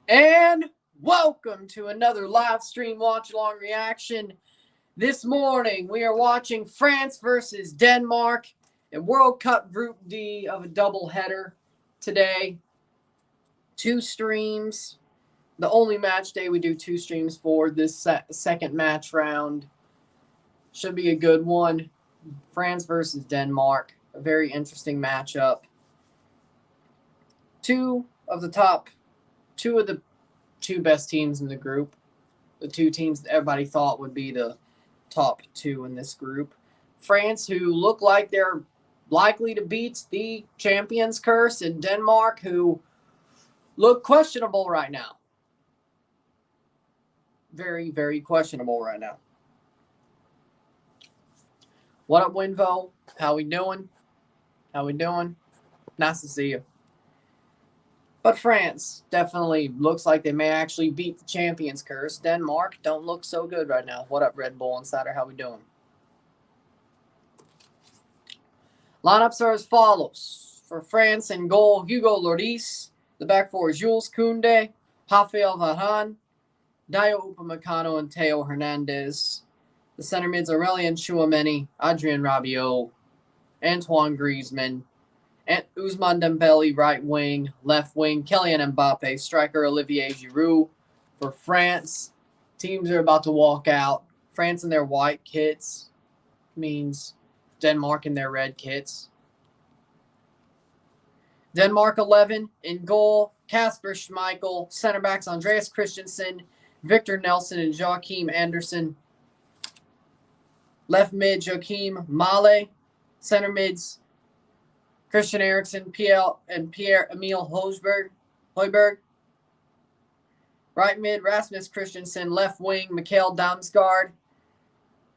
And welcome to another live stream watch along reaction. This morning we are watching France versus Denmark in World Cup Group D of a doubleheader today. Two streams. The only match day we do two streams for this second match round. Should be a good one. France versus Denmark. A very interesting matchup. Two of the two best teams in the group. The two teams that everybody thought would be the top two in this group. France, who look like they're likely to beat the champions curse, and Denmark, who look questionable right now. Very, very questionable right now. What up, Winvo? How we doing? Nice to see you. But France definitely looks like they may actually beat the champions curse. Denmark don't look so good right now. What up, Red Bull Insider? How we doing? Lineups are as follows. For France in goal, Hugo Lloris. The back four is Jules Koundé, Rafael Varane, Dayo Upamecano, and Theo Hernandez. The center mids are Aurélien Tchouameni, Adrien Rabiot, Antoine Griezmann, and Ousmane Dembele, right wing, left wing, Kylian Mbappe, striker Olivier Giroud. For France, teams are about to walk out. France in their white kits means Denmark in their red kits. Denmark 11 in goal, Kasper Schmeichel. Center backs Andreas Christensen, Victor Nelson, and Joachim Andersen. Left mid, Joachim Male. Center mids, Christian Eriksen, Pierre-Emile Højbjerg. Right mid, Rasmus Christensen. Left wing, Mikkel Damsgaard.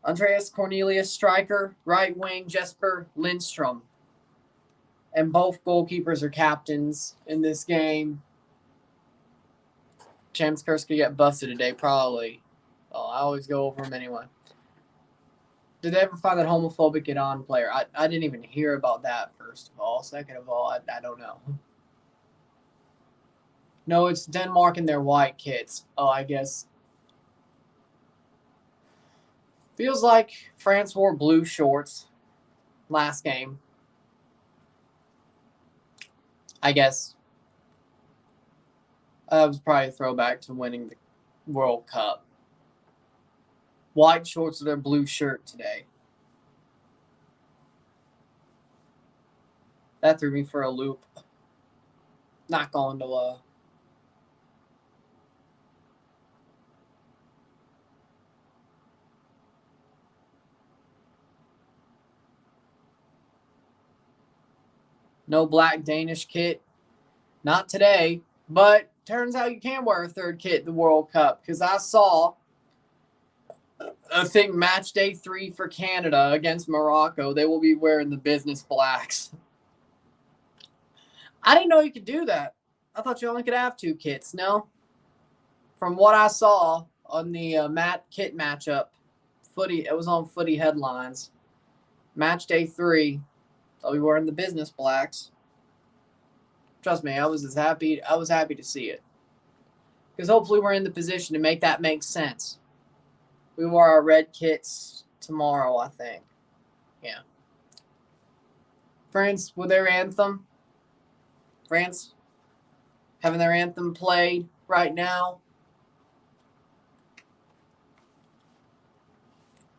Andreas Cornelius, striker. Right wing, Jesper Lindstrom. And both goalkeepers are captains in this game. Champs Curse could get busted today, probably. Well, I always go over them anyway. Did they ever find that homophobic Iran player? I didn't even hear about that, first of all. Second of all, I don't know. No, it's Denmark in their white kits. Oh, I guess. Feels like France wore blue shorts last game. I guess. That was probably a throwback to winning the World Cup. White shorts with their blue shirt today. That threw me for a loop. Not going to no black Danish kit. Not today. But turns out you can wear a third kit in the World Cup. Because I saw, I think, match day 3 for Canada against Morocco. They will be wearing the business blacks. I didn't know you could do that. I thought you only could have 2 kits. No. From what I saw on the kit matchup, it was on Footy headlines. Match day 3, they'll be wearing the business blacks. Trust me, I was happy to see it. Because hopefully we're in the position to make that make sense. We wore our red kits tomorrow, I think. Yeah. France with their anthem. France having their anthem played right now.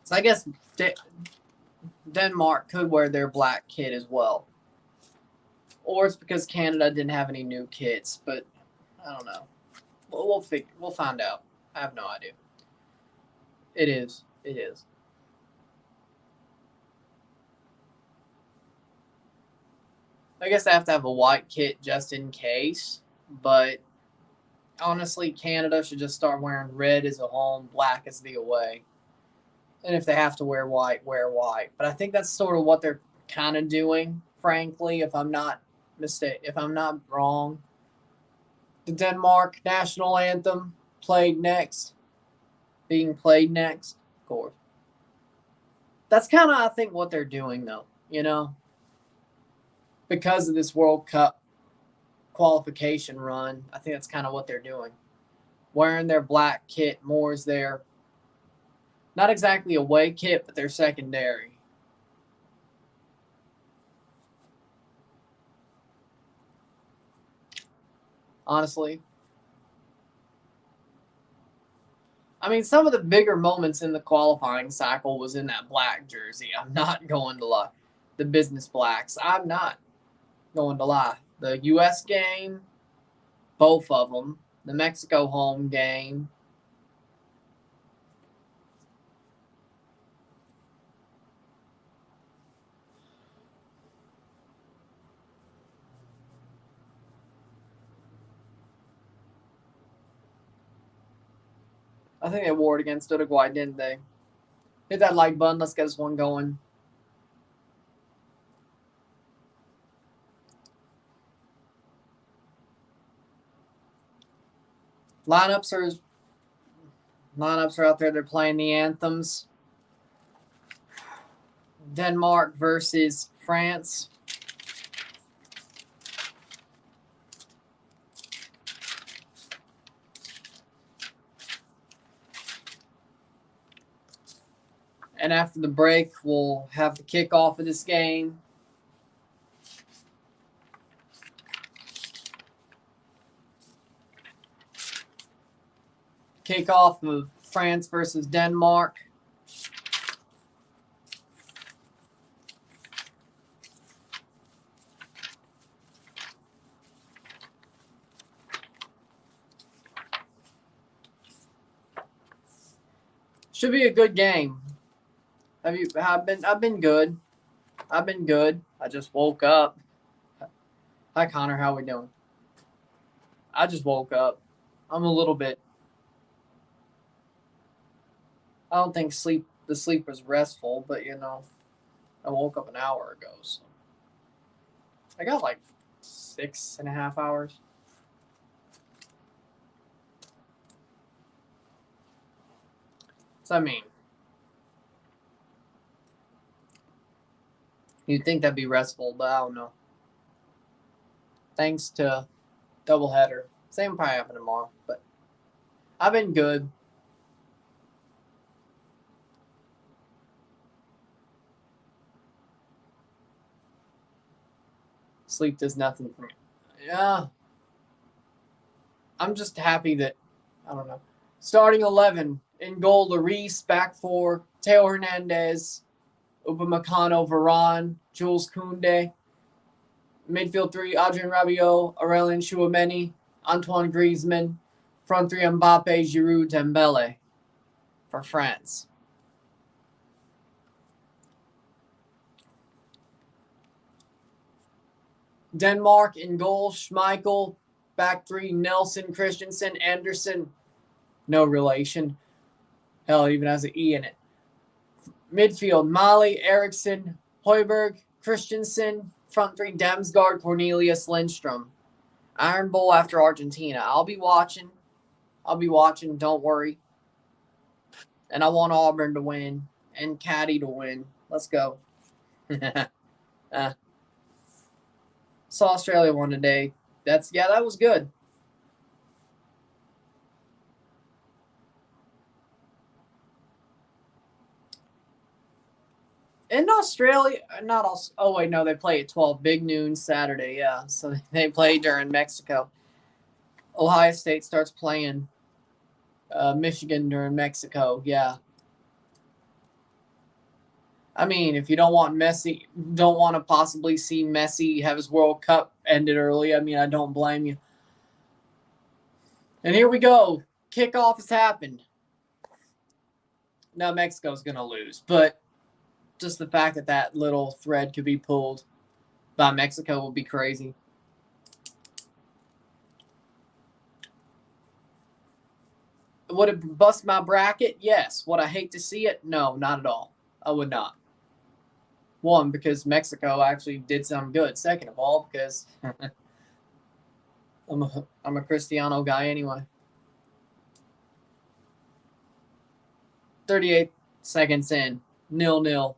So I guess Denmark could wear their black kit as well. Or it's because Canada didn't have any new kits, but I don't know. We'll find out. I have no idea. It is. I guess I have to have a white kit just in case, but honestly, Canada should just start wearing red as a home, black as the away. And if they have to wear white, wear white. But I think that's sort of what they're kind of doing, frankly, if I'm not wrong. The Denmark national anthem being played next, of course. That's kind of, I think, what they're doing, though, because of this World Cup qualification run. I think that's kind of what they're doing. Wearing their black kit more as their, not exactly away kit, but their secondary. Honestly. I mean, some of the bigger moments in the qualifying cycle was in that black jersey. I'm not going to lie. The business blacks. I'm not going to lie. The U.S. game, both of them. The Mexico home game. I think they wore it against Uruguay, didn't they? Hit that like button. Let's get this one going. Lineups are out there. They're playing the anthems. Denmark versus France. And after the break, we'll have the kickoff of this game. Kickoff of France versus Denmark. Should be a good game. I've been good. I've been good. I just woke up. Hi Connor, how we doing? I just woke up. I'm a little bit. I don't think the sleep was restful, but I woke up an hour ago, so I got like 6.5 hours. So I mean, you'd think that'd be restful, but I don't know. Thanks to doubleheader. Same will probably happen tomorrow, but I've been good. Sleep does nothing for me. Yeah. I'm just happy that, I don't know. Starting 11, in goal, Lloris, back four, Teo Hernandez, Upamecano, Varane, Jules Koundé. Midfield three, Adrien Rabiot, Aurelien Chouameni, Antoine Griezmann. Front three, Mbappe, Giroud, Dembele for France. Denmark in goal, Schmeichel. Back three, Nelson, Christensen, Anderson. No relation. Hell, it even has an E in it. Midfield, Mali, Eriksson, Højbjerg, Christensen. Front three, Damsgaard, Cornelius, Lindstrom. Iron Bowl after Argentina. I'll be watching. Don't worry. And I want Auburn to win and Caddy to win. Let's go. Saw Australia won today. That was good. In Australia, they play at 12, big noon Saturday, yeah. So they play during Mexico. Ohio State starts playing Michigan during Mexico, yeah. I mean, if you don't want to possibly see Messi have his World Cup ended early, I mean, I don't blame you. And here we go. Kickoff has happened. Now Mexico's going to lose, but just the fact that little thread could be pulled by Mexico would be crazy. Would it bust my bracket? Yes. Would I hate to see it? No, not at all. I would not. One, because Mexico actually did something good. Second of all, because I'm a Cristiano guy anyway. 38 seconds in. 0-0.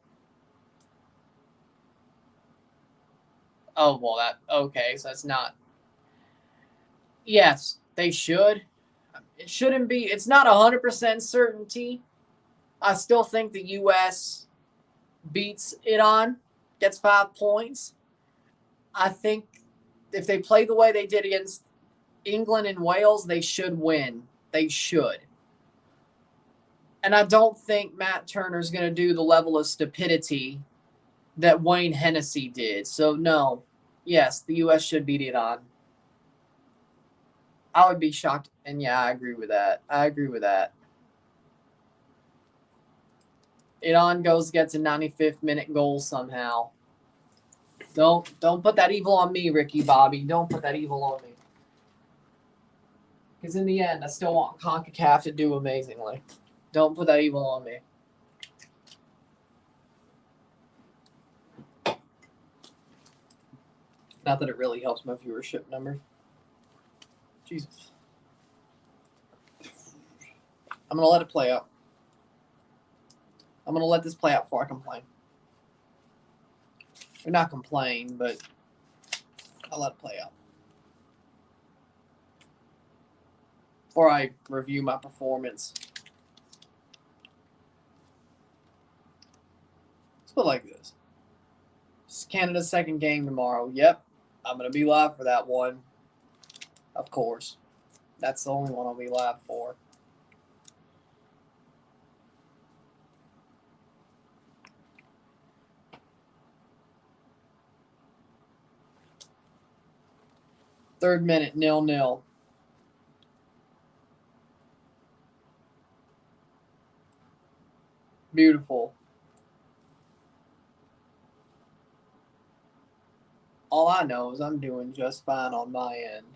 Oh, well, okay, so it's not. Yes, they should. It shouldn't be. It's not 100% certainty. I still think the U.S. beats Iran, gets 5 points. I think if they play the way they did against England and Wales, they should win. They should. And I don't think Matt Turner's going to do the level of stupidity that Wayne Hennessy did. So, no. Yes, the U.S. should beat Iran. I would be shocked. And, yeah, I agree with that. Iran gets a 95th minute goal somehow. Don't put that evil on me, Ricky Bobby. Don't put that evil on me. Because in the end, I still want CONCACAF to do amazingly. Don't put that evil on me. Not that it really helps my viewership numbers. Jesus. I'm going to let it play out. I'm going to let this play out before I complain. Or not complain, but I'll let it play out. Before I review my performance. Let's put it like this. It's Canada's second game tomorrow. Yep. I'm going to be live for that one. Of course. That's the only one I'll be live for. Third minute, 0-0. Beautiful. All I know is I'm doing just fine on my end.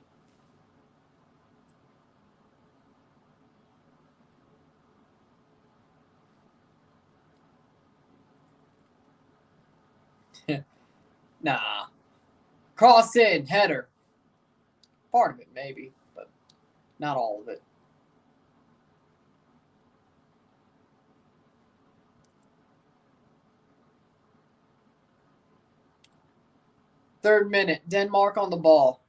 Nah. Cross in, header. Part of it, maybe, but not all of it. Third minute, Denmark on the ball.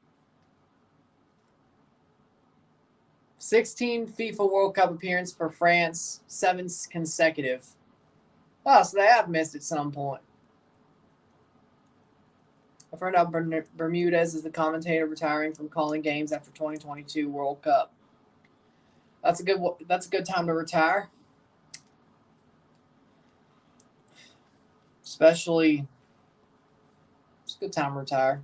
16 FIFA World Cup appearance for France, 7 consecutive. Oh, so they have missed at some point. I've heard how Bermudez is the commentator retiring from calling games after 2022 World Cup. That's a good time to retire. Especially, it's a good time to retire.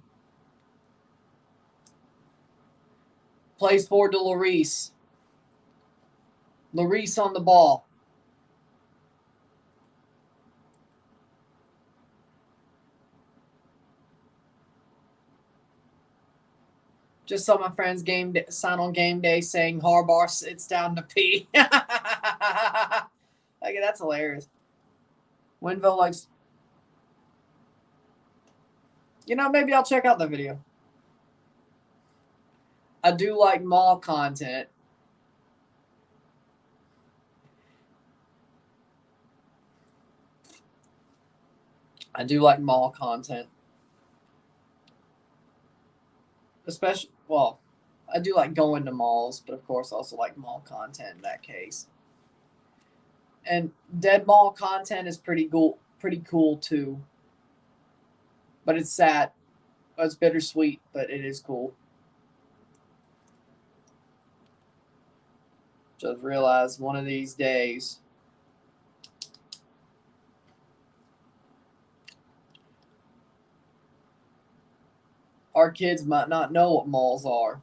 Plays forward to Lloris. Lloris on the ball. Just saw my friend's sign on game day saying Harbaugh sits down to pee. Like, that's hilarious. Winville likes. Maybe I'll check out the video. I do like mall content. Especially, well, I do like going to malls, but of course I also like mall content in that case. And dead mall content is pretty cool too. But it's sad. It's bittersweet, but it is cool. Just realized one of these days our kids might not know what malls are.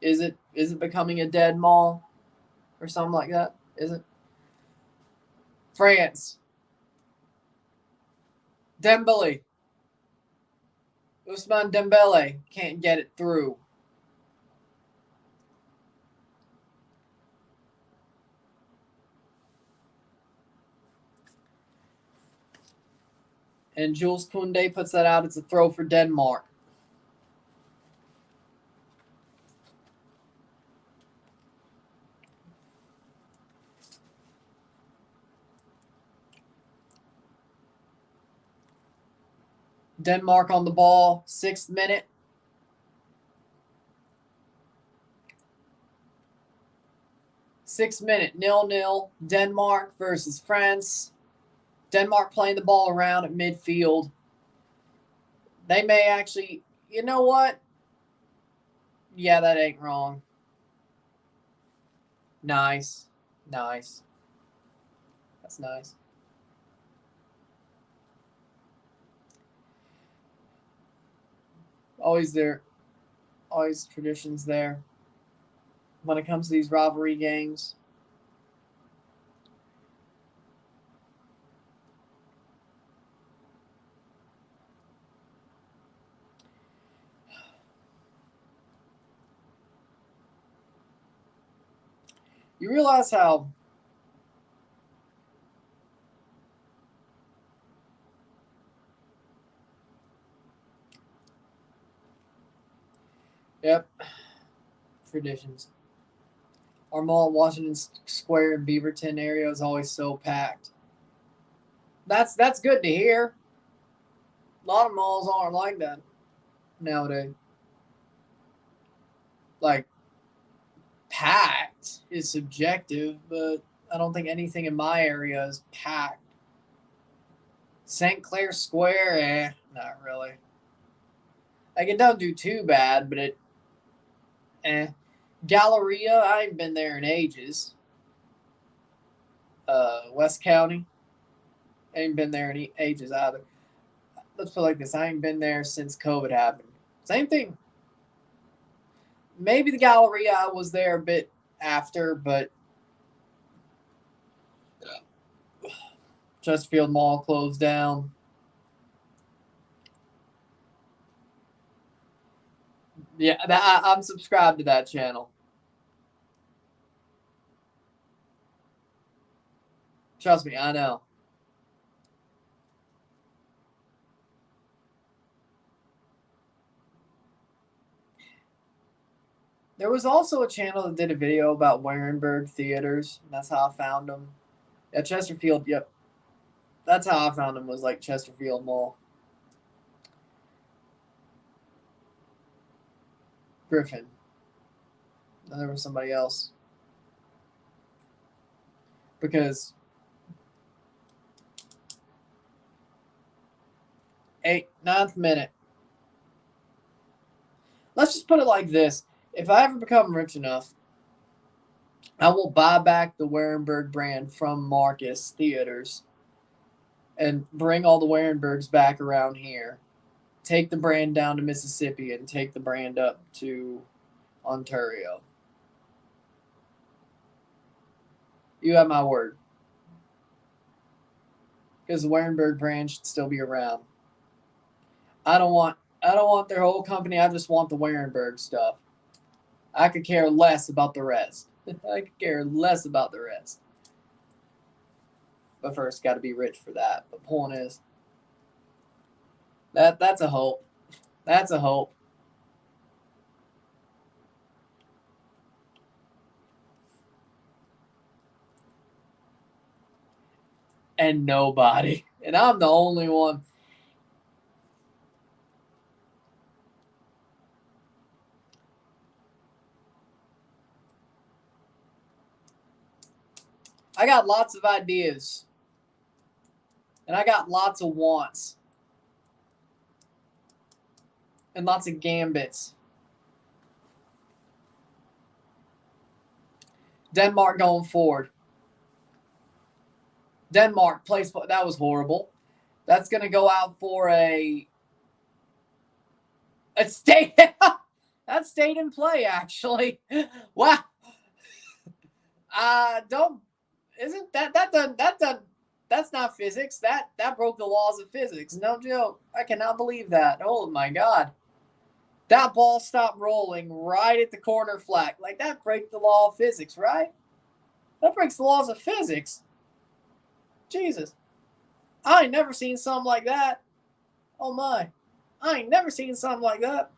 Is it becoming a dead mall or something like that? Is it? France. Dembele. Ousmane Dembele can't get it through. And Jules Koundé puts that out. It's a throw for Denmark. Denmark on the ball, 6th minute. Sixth minute, 0-0. Denmark versus France. Denmark playing the ball around at midfield. They may actually, you know what? Yeah, that ain't wrong. Nice. Nice. That's nice. Always there. Always traditions there when it comes to these rivalry games. You realize how yep, traditions. Our mall at Washington Square in Beaverton area is always so packed. That's good to hear. A lot of malls aren't like that nowadays. Like, packed is subjective, but I don't think anything in my area is packed. St. Clair Square, not really. Like, it don't do too bad, but Galleria, I ain't been there in ages. West County, I ain't been there in ages either. Let's put it like this: I ain't been there since COVID happened. Same thing. Maybe the Galleria, I was there a bit after, but Chesterfield Mall closed down. Yeah, I'm subscribed to that channel. Trust me, I know. There was also a channel that did a video about Warenberg theaters. And that's how I found them. Yeah, Chesterfield. Yep, that's how I found them. Was like Chesterfield Mall. Griffin. And there was somebody else. Because 9th minute. Let's just put it like this. If I ever become rich enough, I will buy back the Warenberg brand from Marcus Theaters and bring all the Warenbergs back around here. Take the brand down to Mississippi and take the brand up to Ontario. You have my word. Because the Warenberg brand should still be around. I don't want their whole company. I just want the Warenberg stuff. I could care less about the rest. I could care less about the rest. But first, got to be rich for that. The point is, that's a hope. That's a hope. And nobody. And I'm the only one. I got lots of ideas. And I got lots of wants. And lots of gambits. Denmark going forward. Denmark plays. That was horrible. That's going to go out for a stay. That stayed in play, actually. Wow. Don't. Isn't that's not physics. That broke the laws of physics. No joke. I cannot believe that. Oh my god. That ball stopped rolling right at the corner flag. Like, that breaks the law of physics, right? That breaks the laws of physics. Jesus. I ain't never seen something like that. Oh my. I ain't never seen something like that.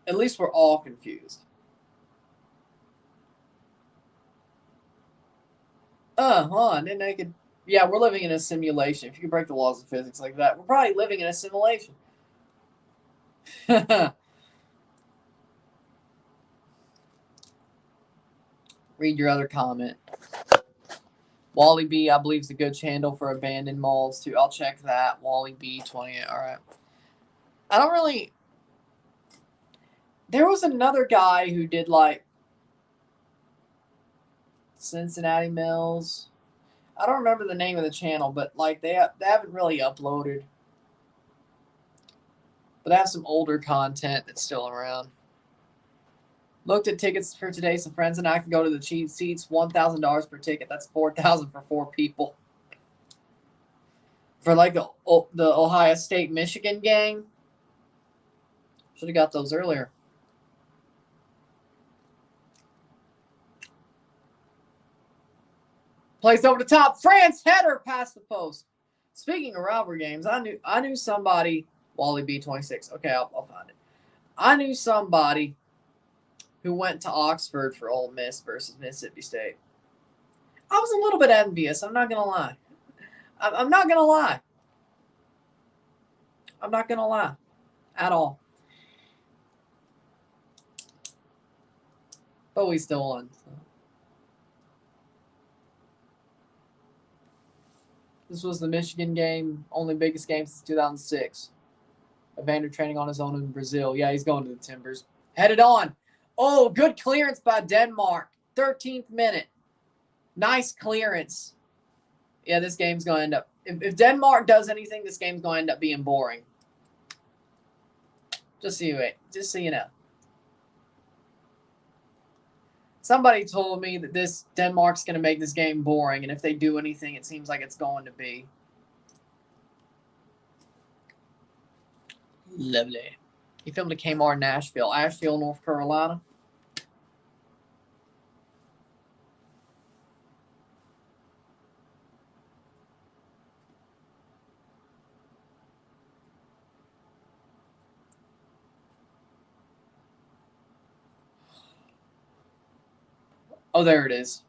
At least we're all confused. Hold on. Didn't I could. Yeah, we're living in a simulation. If you could break the laws of physics like that, we're probably living in a simulation. Read your other comment. Wally B, I believe, is a good channel for abandoned malls too. I'll check that. Wally B 28. All right. I don't really. There was another guy who did like Cincinnati Mills. I don't remember the name of the channel, but like they haven't really uploaded. But they have some older content that's still around. Looked at tickets for today. Some friends and I can go to the cheap seats. $1,000 per ticket. That's $4,000 for 4 people. For like the Ohio State Michigan game. Should have got those earlier. Placed over the top. France header past the post. Speaking of rivalry games, I knew somebody. Wally B26. Okay, I'll find it. I knew somebody who went to Oxford for Ole Miss versus Mississippi State. I was a little bit envious. I'm not gonna lie. I'm not gonna lie. I'm not gonna lie, at all. But we still won. So. This was the Michigan game, only biggest game since 2006. Evander training on his own in Brazil. Yeah, he's going to the Timbers. Headed on. Oh, good clearance by Denmark. 13th minute. Nice clearance. Yeah, this game's going to end up. If Denmark does anything, this game's going to end up being boring. Just so you know. Somebody told me that this Denmark's going to make this game boring, and if they do anything, it seems like it's going to be. Lovely. He filmed at Kmart in Asheville, North Carolina. Oh, there it is.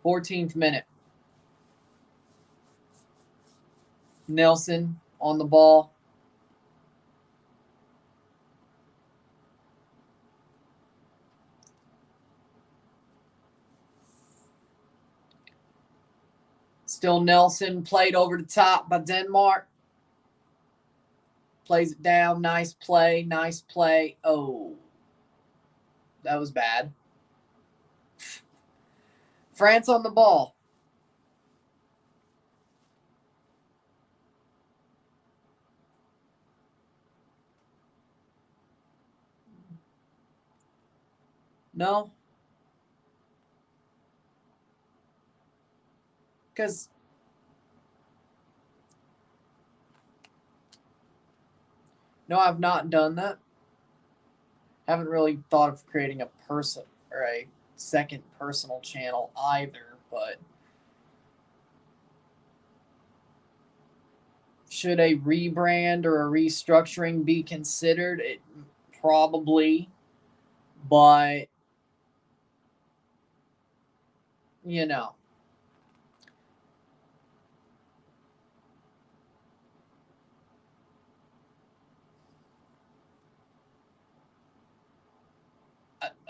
14th minute. Nelson on the ball. Still Nelson, played over the top by Denmark. Plays it down. Nice play. Nice play. Oh, that was bad. France on the ball. No. Because no, I've not done that. Haven't really thought of creating a person or a second personal channel either, but should a rebrand or a restructuring be considered? It probably, but you know.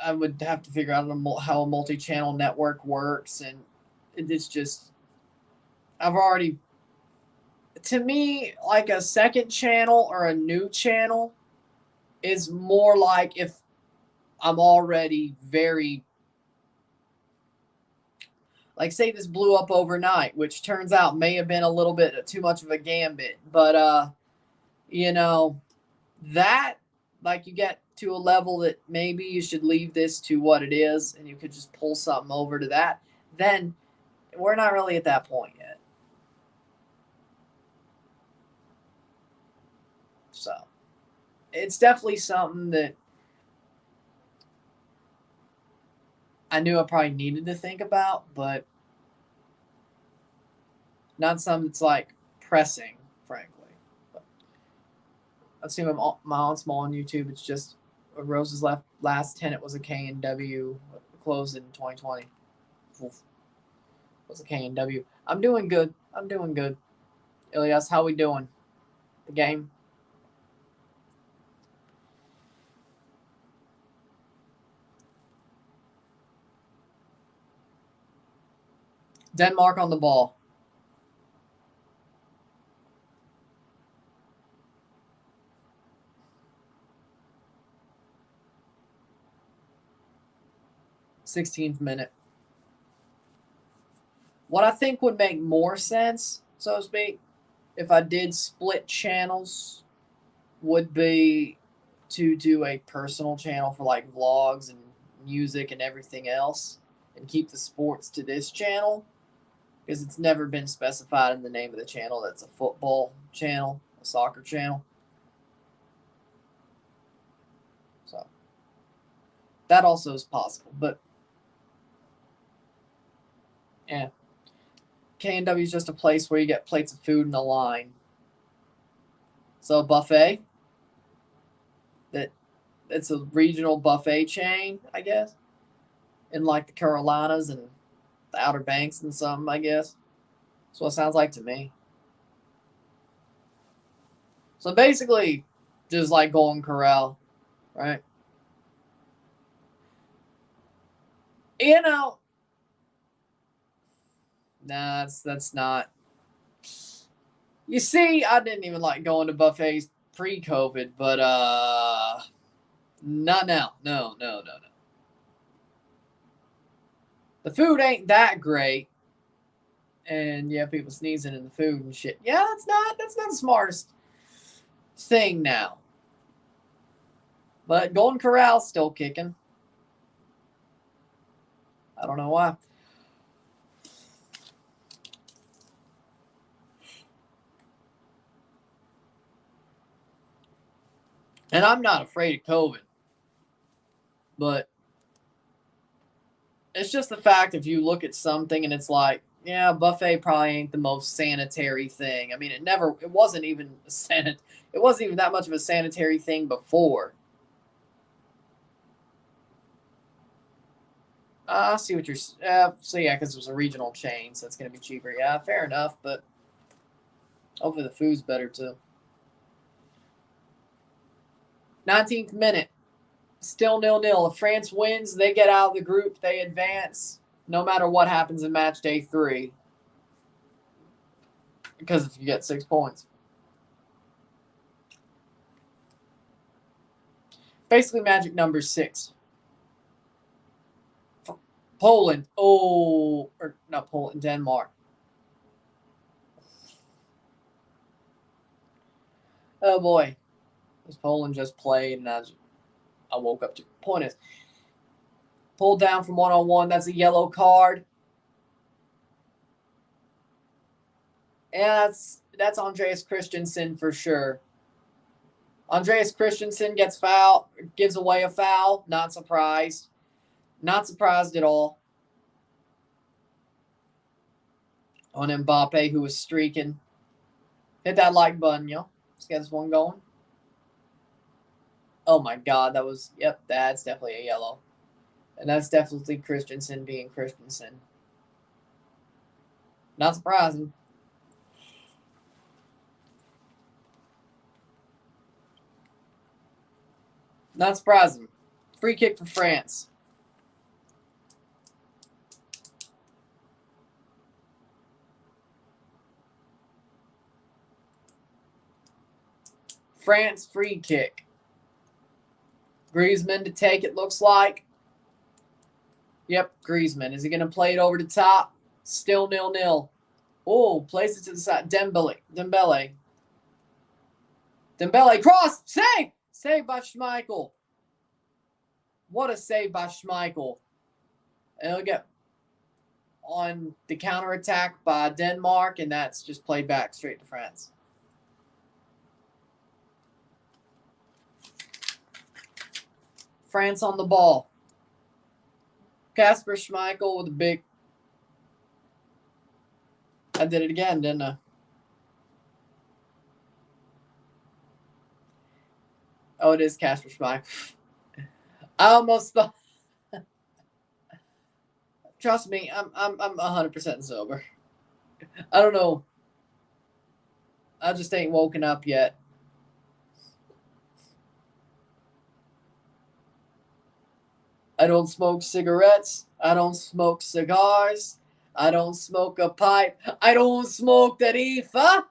I would have to figure out how a multi-channel network works, and it's just I've already. To me, like a second channel or a new channel is more like if I'm already very. Like, say this blew up overnight, which turns out may have been a little bit too much of a gambit, but you know, that like you get to a level that maybe you should leave this to what it is and you could just pull something over to that, then we're not really at that point yet. So it's definitely something that I knew I probably needed to think about, but not something that's like pressing, frankly. But, I've seen my on small on YouTube. It's just Rose's last tenant was a K&W, closed in 2020. Oof. Was a K&W. I'm doing good. Ilias, how we doing? The game? Denmark on the ball. th minute. What I think would make more sense, so to speak, if I did split channels, would be to do a personal channel for like vlogs and music and everything else, and keep the sports to this channel, because it's never been specified in the name of the channel that's a football channel, a soccer channel. So that also is possible, but yeah. K&W is just a place where you get plates of food in a line. So a buffet, it's a regional buffet chain, I guess, in like the Carolinas and the Outer Banks and some, I guess. That's what it sounds like to me. So basically, just like Golden Corral, right? You know, nah, that's not. You see, I didn't even like going to buffets pre-COVID, but not now. No. The food ain't that great, and yeah, people sneezing in the food and shit. Yeah, that's not the smartest thing now. But Golden Corral's still kicking. I don't know why. And I'm not afraid of COVID, but it's just the fact if you look at something and it's like, yeah, buffet probably ain't the most sanitary thing. I mean, it wasn't even it wasn't even that much of a sanitary thing before. I see what you're. So yeah, because it was a regional chain, so it's gonna be cheaper. Yeah, fair enough, but hopefully the food's better too. 19th minute, still 0-0. If France wins, they get out of the group, they advance, no matter what happens in match day 3. Because if you get 6 points. Basically, magic number 6. Poland. Oh, or not Poland, Denmark. Oh boy. This Poland just played, and I woke up to. Point is, pulled down from 1-on-1. That's a yellow card. And that's Andreas Christensen for sure. Andreas Christensen gets foul, gives away a foul. Not surprised. Not surprised at all. On Mbappe, who was streaking. Hit that like button, yo. Let's get this one going. Oh my God, that's definitely a yellow. And that's definitely Christensen being Christensen. Not surprising. Not surprising. Free kick for France. France free kick. Griezmann to take it, looks like. Yep, Griezmann. Is he going to play it over the top? Still 0-0. Oh, plays it to the side. Dembele. Cross. Save! Save by Schmeichel. What a save by Schmeichel. And he'll get on the counterattack by Denmark, and that's just played back straight to France. France on the ball. Kasper Schmeichel with a big. I did it again, didn't I? Oh, it is Casper Schmeichel. I almost thought. Trust me, I'm 100% sober. I don't know. I just ain't woken up yet. I don't smoke cigarettes. I don't smoke cigars. I don't smoke a pipe. I don't smoke the reefer.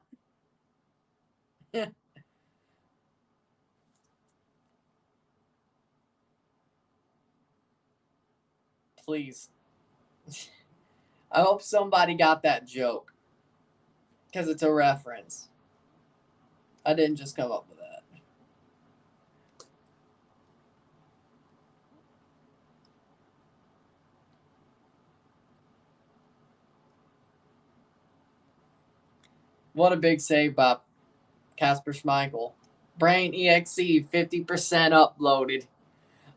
Please. I hope somebody got that joke. Because it's a reference. I didn't just come up with that. What a big save by Casper Schmeichel. Brain EXE 50% uploaded.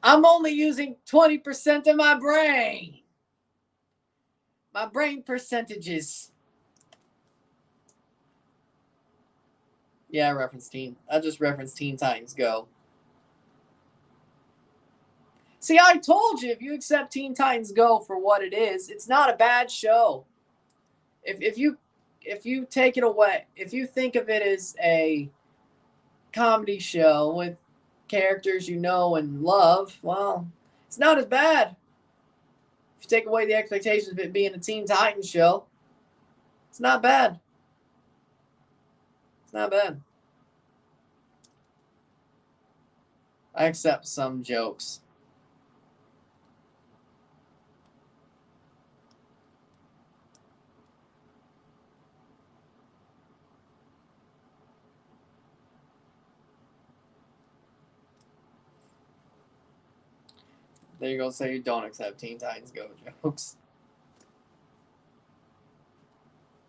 I'm only using 20% of my brain. My brain percentages. Yeah, I just referenced Teen Titans Go. See, I told you, if you accept Teen Titans Go for what it is, it's not a bad show. If you take it away, if you think of it as a comedy show with characters you know and love, well, it's not as bad. If you take away the expectations of it being a Teen Titans show, it's not bad. It's not bad. I accept some jokes. There you go. Say you don't accept Teen Titans Go jokes.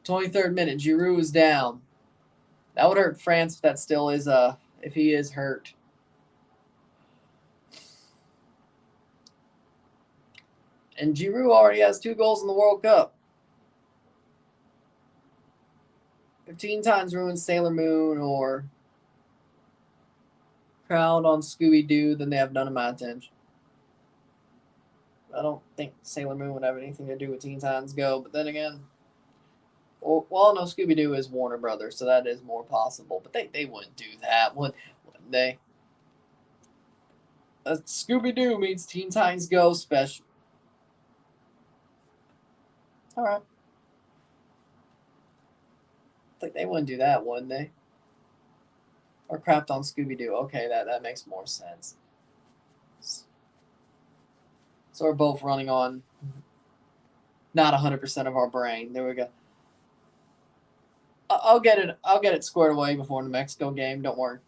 23rd minute, Giroud is down. That would hurt France if that still is if he is hurt. And Giroud already has 2 goals in the World Cup. 15 times ruined Sailor Moon or crowd on Scooby-Doo, then they have none of my attention. I don't think Sailor Moon would have anything to do with Teen Titans Go, but then again, well, no, Scooby-Doo is Warner Brothers, so that is more possible. But they wouldn't do that, wouldn't they? Scooby-Doo meets Teen Titans Go special. All right. I think they wouldn't do that, wouldn't they? Or crapped on Scooby-Doo. Okay, that makes more sense. So we're both running on not 100% of our brain. There we go. I'll get it squared away before the Mexico game. Don't worry.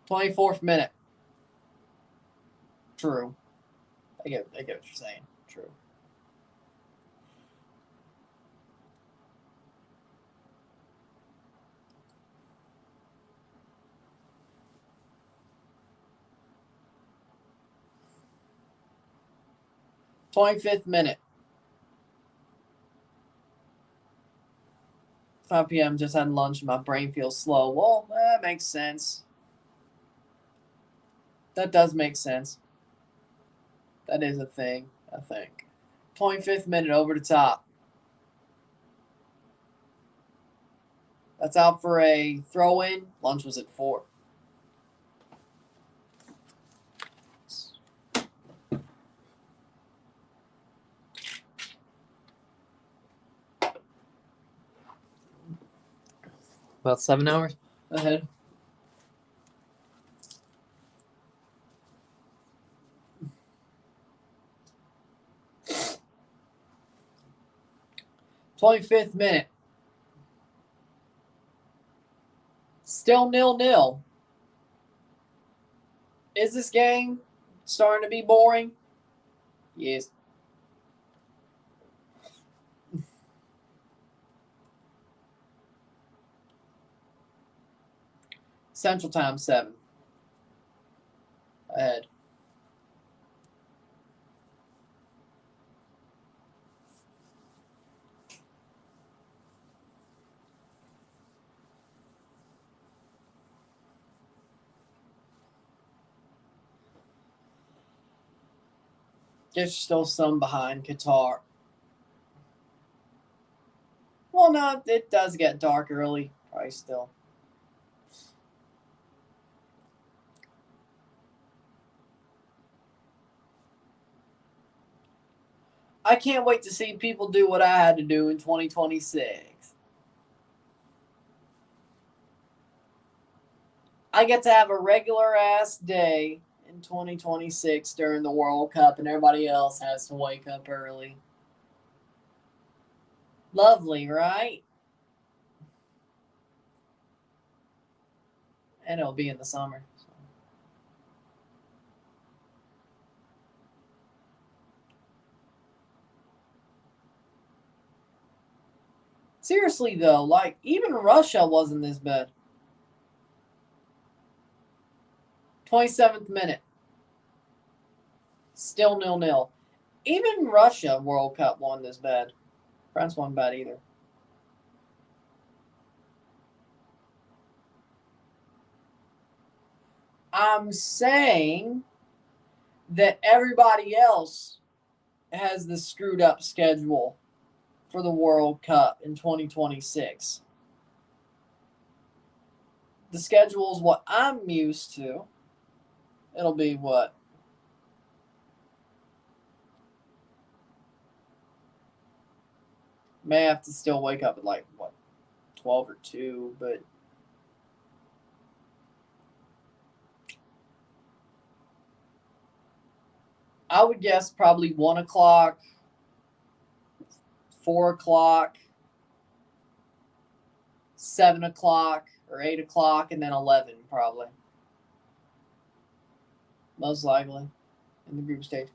"24th minute." True. I get what you're saying. True. "25th minute." 5 p.m. Just had lunch and my brain feels slow. Well, that makes sense. That does make sense. That is a thing, I think. 25th minute, over the top. That's out for a throw-in. Lunch was at 4. About 7 hours ahead. "25th minute. Still 0-0. Is this game starting to be boring? Yes. Central Time 7. Ahead. There's still some behind Qatar. Well, no, it does get dark early. Probably still. I can't wait to see people do what I had to do in 2026. I get to have a regular ass day in 2026 during the World Cup, and everybody else has to wake up early. Lovely, right? And it'll be in the summer. So. Seriously, though, like, even Russia wasn't this bad. 27th minute. Still 0-0. Even Russia World Cup won this bad. France wasn't bad either. I'm saying that everybody else has the screwed up schedule for the World Cup in 2026. The schedule is what I'm used to. It'll be what? May have to still wake up at like, what, 12 or 2, but I would guess probably 1 o'clock, 4 o'clock, 7 o'clock, or 8 o'clock, and then 11 probably. Most likely in the group stage.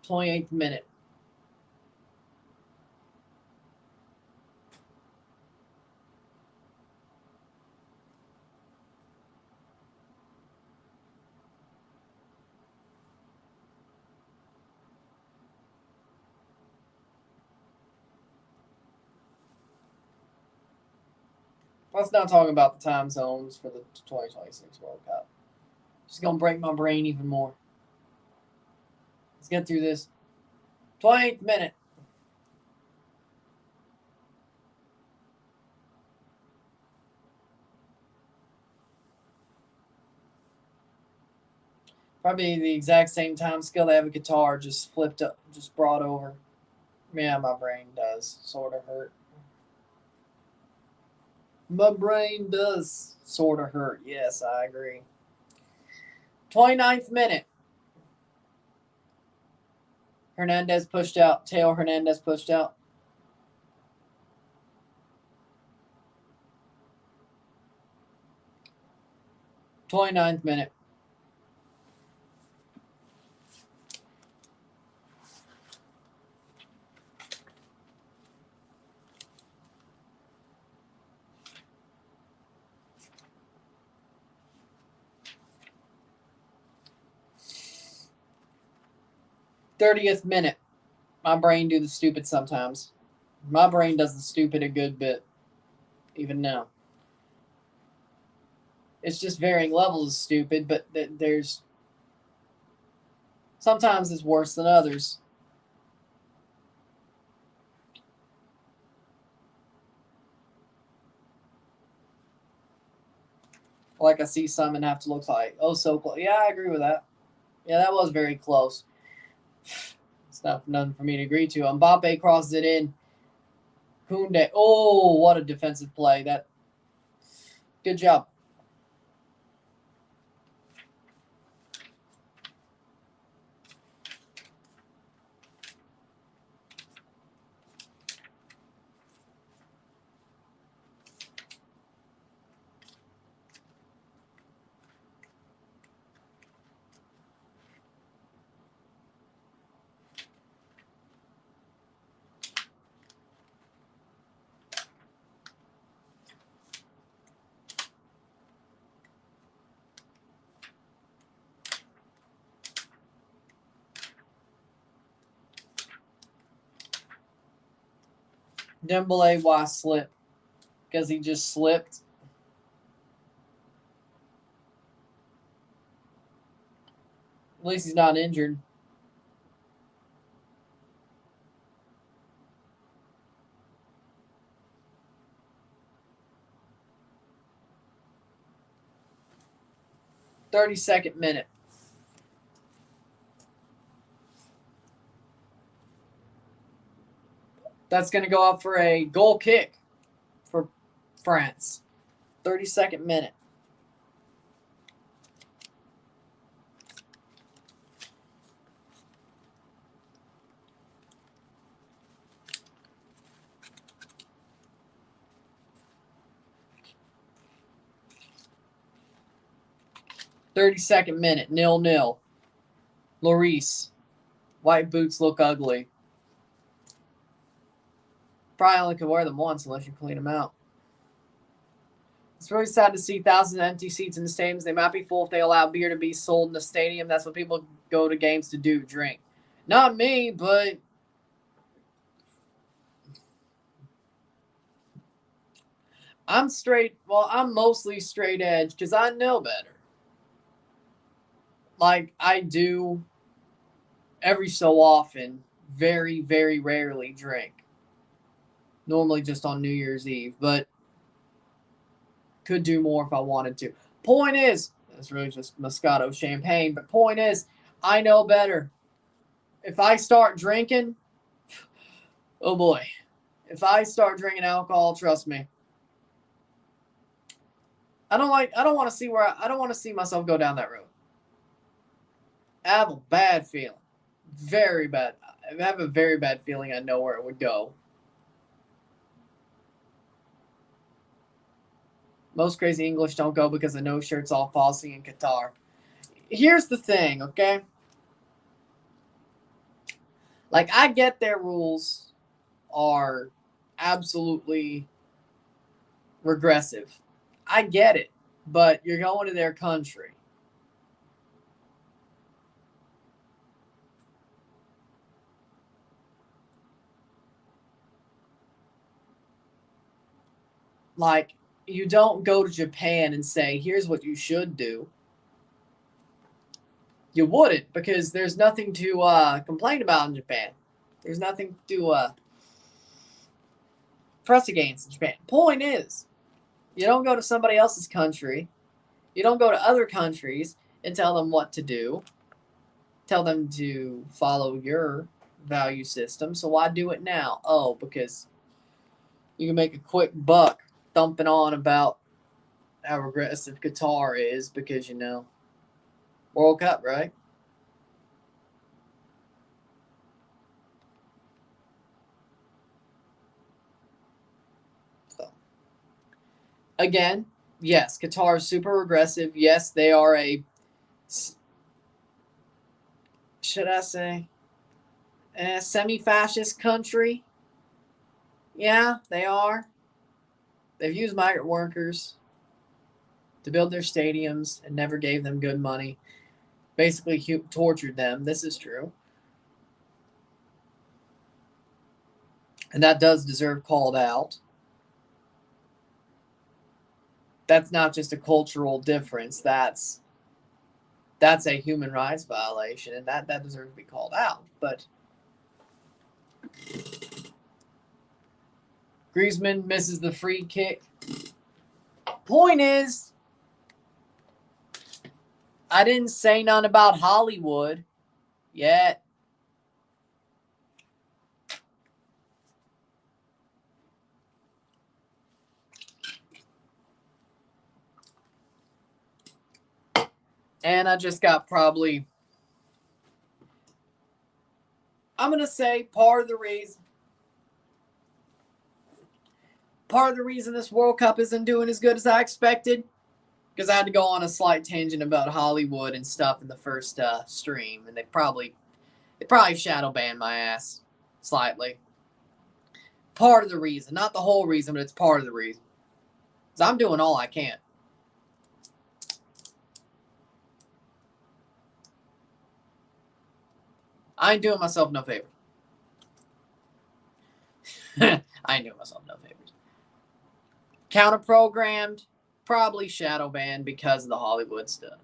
28th minute. Let's not talk about the time zones for the 2026 World Cup. Just going to break my brain even more. Let's get through this. 28th minute. Probably the exact same time skill they have a guitar, just flipped up, just brought over. Yeah, my brain does sort of hurt. My brain does sort of hurt. Yes, I agree. 29th minute. Hernandez pushed out. Teo Hernandez pushed out. Twenty-ninth minute. Thirtieth minute. My brain do the stupid sometimes. My brain does the stupid a good bit, even now. It's just varying levels of stupid, but there's sometimes it's worse than others. Like I see some and have to look like, oh, so close. Yeah, I agree with that. Yeah, that was very close. It's not nothing for me to agree to. Mbappe crosses it in. Koundé. Oh, what a defensive play. That. Good job. Dembele, why slip? Because he just slipped. At least he's not injured. .32 minute. That's going to go up for a goal kick for France. 32nd minute. .32 minute. 0-0. Lloris. White boots look ugly. Probably only can wear them once unless you clean them out. It's really sad to see thousands of empty seats in the stadiums. They might be full if they allow beer to be sold in the stadium. That's what people go to games to do, drink. Not me, but I'm straight. Well, I'm mostly straight edge because I know better. Like I do every so often, very, very rarely drink. Normally just on New Year's Eve, but could do more if I wanted to. Point is, it's really just Moscato champagne, but point is, I know better. If I start drinking, oh boy. If I start drinking alcohol, trust me. I don't want to see myself go down that road. I have a bad feeling. Very bad. I have a very bad feeling I know where it would go. Most crazy English don't go because of no shirts off policy in Qatar. Here's the thing, okay? Like, I get their rules are absolutely regressive. I get it, but you're going to their country. Like, you don't go to Japan and say, here's what you should do. You wouldn't, because there's nothing to complain about in Japan. There's nothing to press against in Japan. Point is, you don't go to somebody else's country. You don't go to other countries and tell them what to do. Tell them to follow your value system. So why do it now? Oh, because you can make a quick buck thumping on about how regressive Qatar is because, you know, World Cup, right? So, again, yes, Qatar is super regressive. Yes, they are a, should I say, a semi-fascist country. Yeah, they are. They've used migrant workers to build their stadiums and never gave them good money. Basically tortured them. This is true. And that does deserve called out. That's not just a cultural difference. That's a human rights violation, and that deserves to be called out. But Griezmann misses the free kick. Point is, I didn't say none about Hollywood yet. And I just got probably, I'm going to say part of the reason this World Cup isn't doing as good as I expected, because I had to go on a slight tangent about Hollywood and stuff in the first stream, and they probably shadow banned my ass slightly. Part of the reason, not the whole reason, but it's part of the reason. Because I'm doing all I can. I ain't doing myself no favor. I ain't doing myself no favors. Counter-programmed, probably shadow banned because of the Hollywood stuff.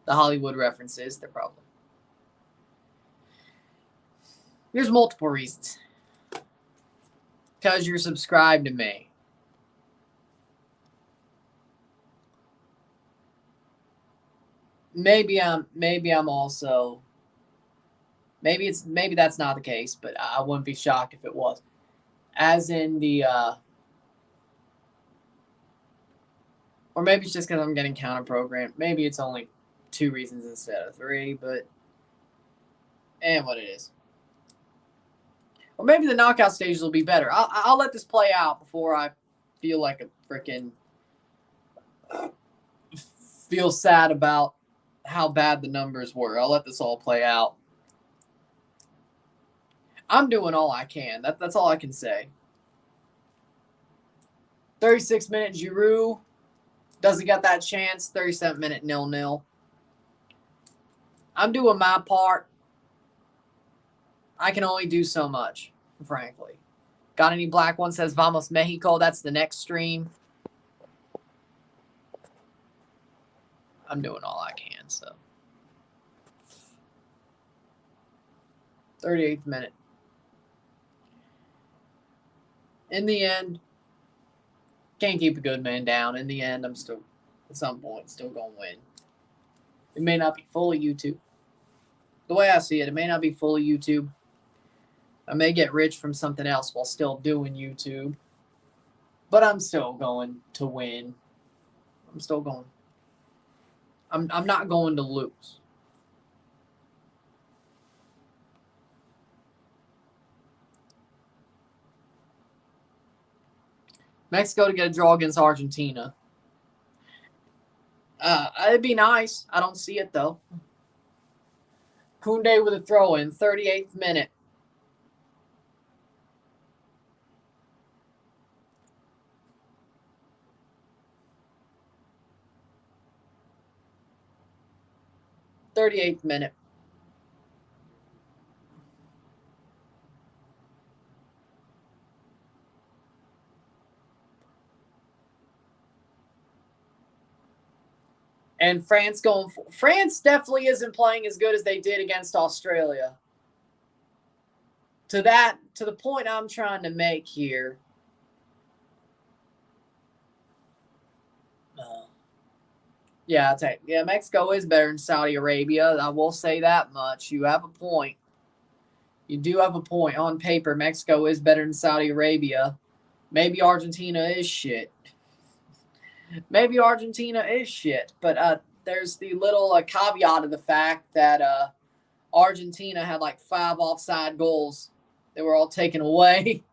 The Hollywood references, they're probably. There's multiple reasons. Because you're subscribed to me. Maybe I'm also. Maybe that's not the case, but I wouldn't be shocked if it was. As in the. Or maybe it's just because I'm getting counter-programmed. Maybe it's only 2 reasons instead of 3, but. And what it is. Or maybe the knockout stages will be better. I'll let this play out before I feel like a freaking. Feel sad about how bad the numbers were. I'll let this all play out. I'm doing all I can. That's all I can say. 36-minute Giroud doesn't get that chance. 37-minute 0-0. I'm doing my part. I can only do so much, frankly. Got any black one? Says Vamos Mexico. That's the next stream. I'm doing all I can, so. 38th minute. In the end, can't keep a good man down. In the end, I'm still, at some point, still going to win. It may not be fully YouTube. The way I see it, it may not be fully YouTube. I may get rich from something else while still doing YouTube. But I'm still going to win. I'm still going. I'm not going to lose. Mexico to get a draw against Argentina. It'd be nice. I don't see it, though. Koundé with a throw-in, 38th minute. Minute. And France going for, France definitely isn't playing as good as they did against Australia. To the point I'm trying to make here. Yeah, Mexico is better than Saudi Arabia. I will say that much. You have a point. You do have a point. On paper, Mexico is better than Saudi Arabia. Maybe Argentina is shit. But there's the little caveat of the fact that Argentina had like 5 offside goals. They were all taken away.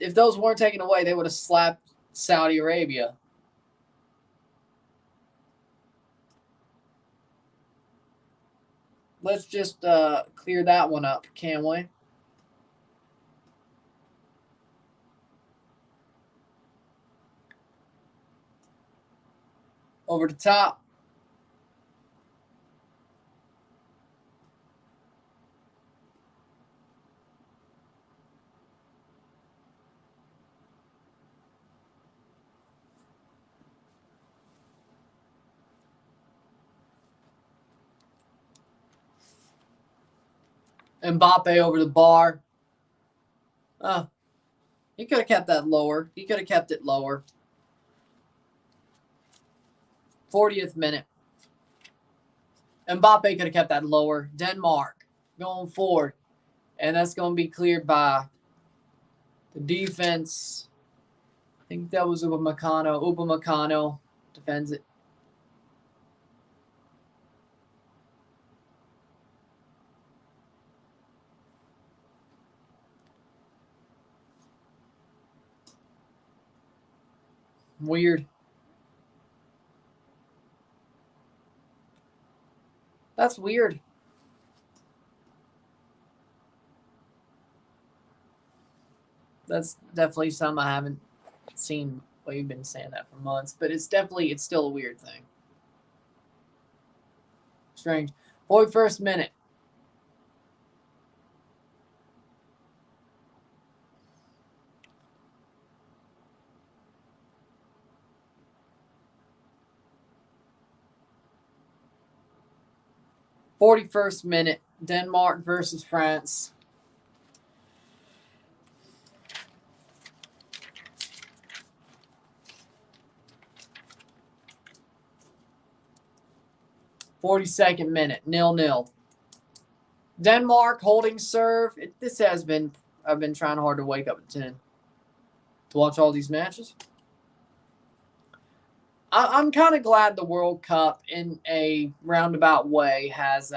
If those weren't taken away, they would have slapped Saudi Arabia. Let's just clear that one up, can we? Over the top. Mbappe over the bar. He could have kept that lower. He could have kept it lower. 40th minute. Mbappe could have kept that lower. Denmark going forward. And that's going to be cleared by the defense. I think that was Upamecano. Upamecano defends it. Weird. That's weird. That's definitely something I haven't seen. Well, you've been saying that for months, but it's still a weird thing. Strange. 41st minute. 41st minute, Denmark versus France. .42nd minute, 0-0. Denmark holding serve. I've been trying hard to wake up at 10 to watch all these matches. I'm kind of glad the World Cup, in a roundabout way, has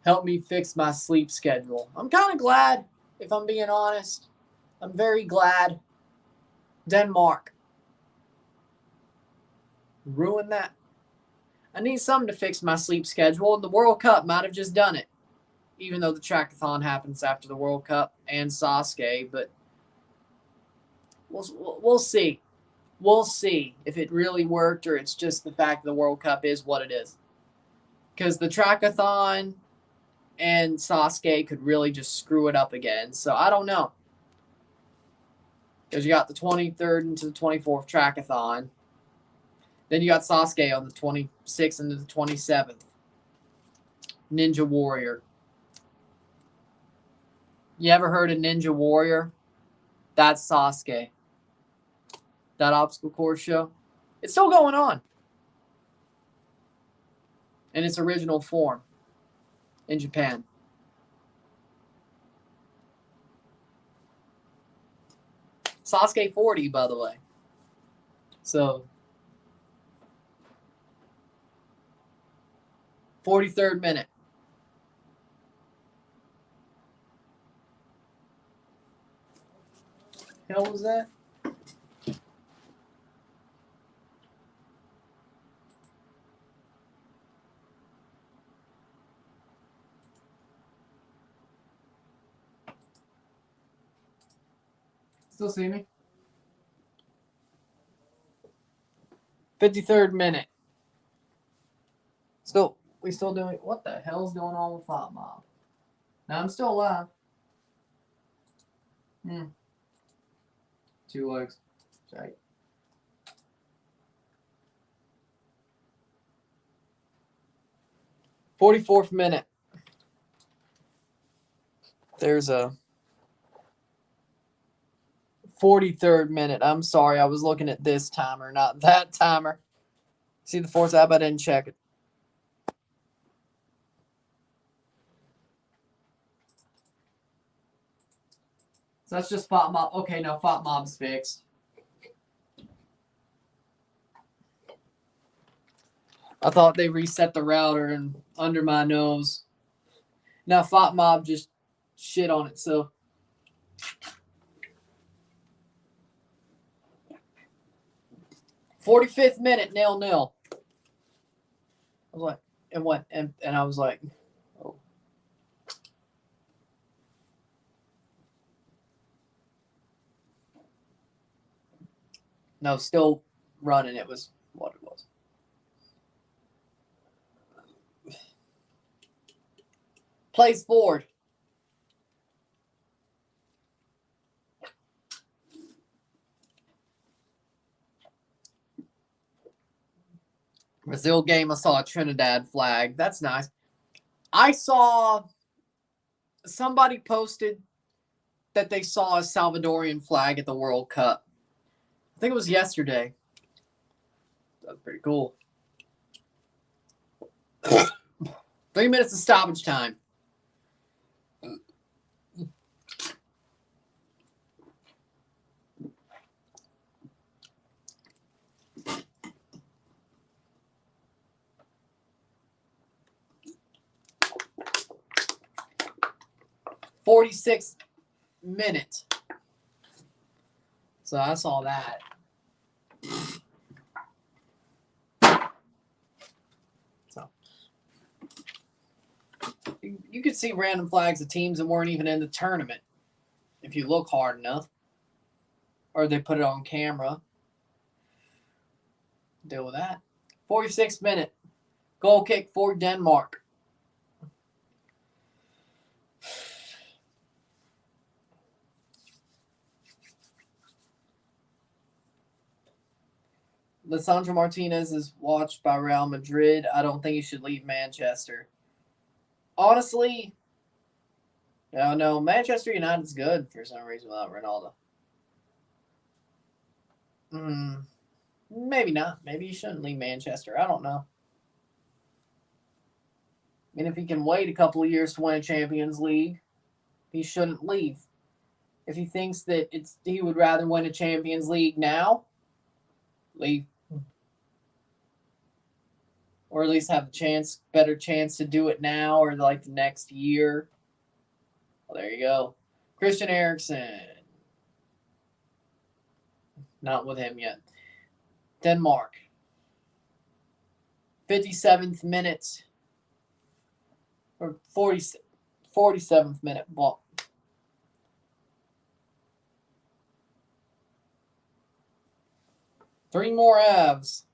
helped me fix my sleep schedule. I'm kind of glad, if I'm being honest. I'm very glad Denmark ruined that. I need something to fix my sleep schedule, and the World Cup might have just done it. Even though the trackathon happens after the World Cup and Sasuke, but we'll see. We'll see if it really worked or it's just the fact the World Cup is what it is. Because the trackathon and Sasuke could really just screw it up again. So I don't know. Because you got the 23rd into the 24th trackathon. Then you got Sasuke on the 26th into the 27th. Ninja Warrior. You ever heard of Ninja Warrior? That's Sasuke. That obstacle course show. It's still going on. In its original form. In Japan. Sasuke 40, by the way. So, 43rd minute. Hell was that? Still see me? 53rd minute. We still doing, what the hell's going on with Fight Mob? Now I'm still alive. 2 legs. Sorry. .44th minute. There's a 43rd minute. I'm sorry, I was looking at this timer, not that timer. See the fourth app? I didn't check it. So that's just Fight Mob. Okay, no, Fight Mob's fixed. I thought they reset the router and under my nose. Now Fight Mob just shit on itself. .45th minute, 0-0. I was like, and what? And I was like, oh. No, still running. It was what it was. Plays forward. Brazil game, I saw a Trinidad flag. That's nice. I saw somebody posted that they saw a Salvadorian flag at the World Cup. I think it was yesterday. That's pretty cool. 3 minutes of stoppage time. .46th minute. So I saw that. So you could see random flags of teams that weren't even in the tournament if you look hard enough. Or they put it on camera. Deal with that. 46th minute. Goal kick for Denmark. Lisandro Martinez is watched by Real Madrid. I don't think he should leave Manchester. Honestly, no, Manchester United's good for some reason without Ronaldo. Maybe not. Maybe he shouldn't leave Manchester. I don't know. I mean, if he can wait a couple of years to win a Champions League, he shouldn't leave. If he thinks that he would rather win a Champions League now, leave. Or at least have a better chance to do it now or like the next year. Well, there you go. Christian Eriksen. Not with him yet. Denmark. 57th minute. Or 47th minute ball. Three more halves.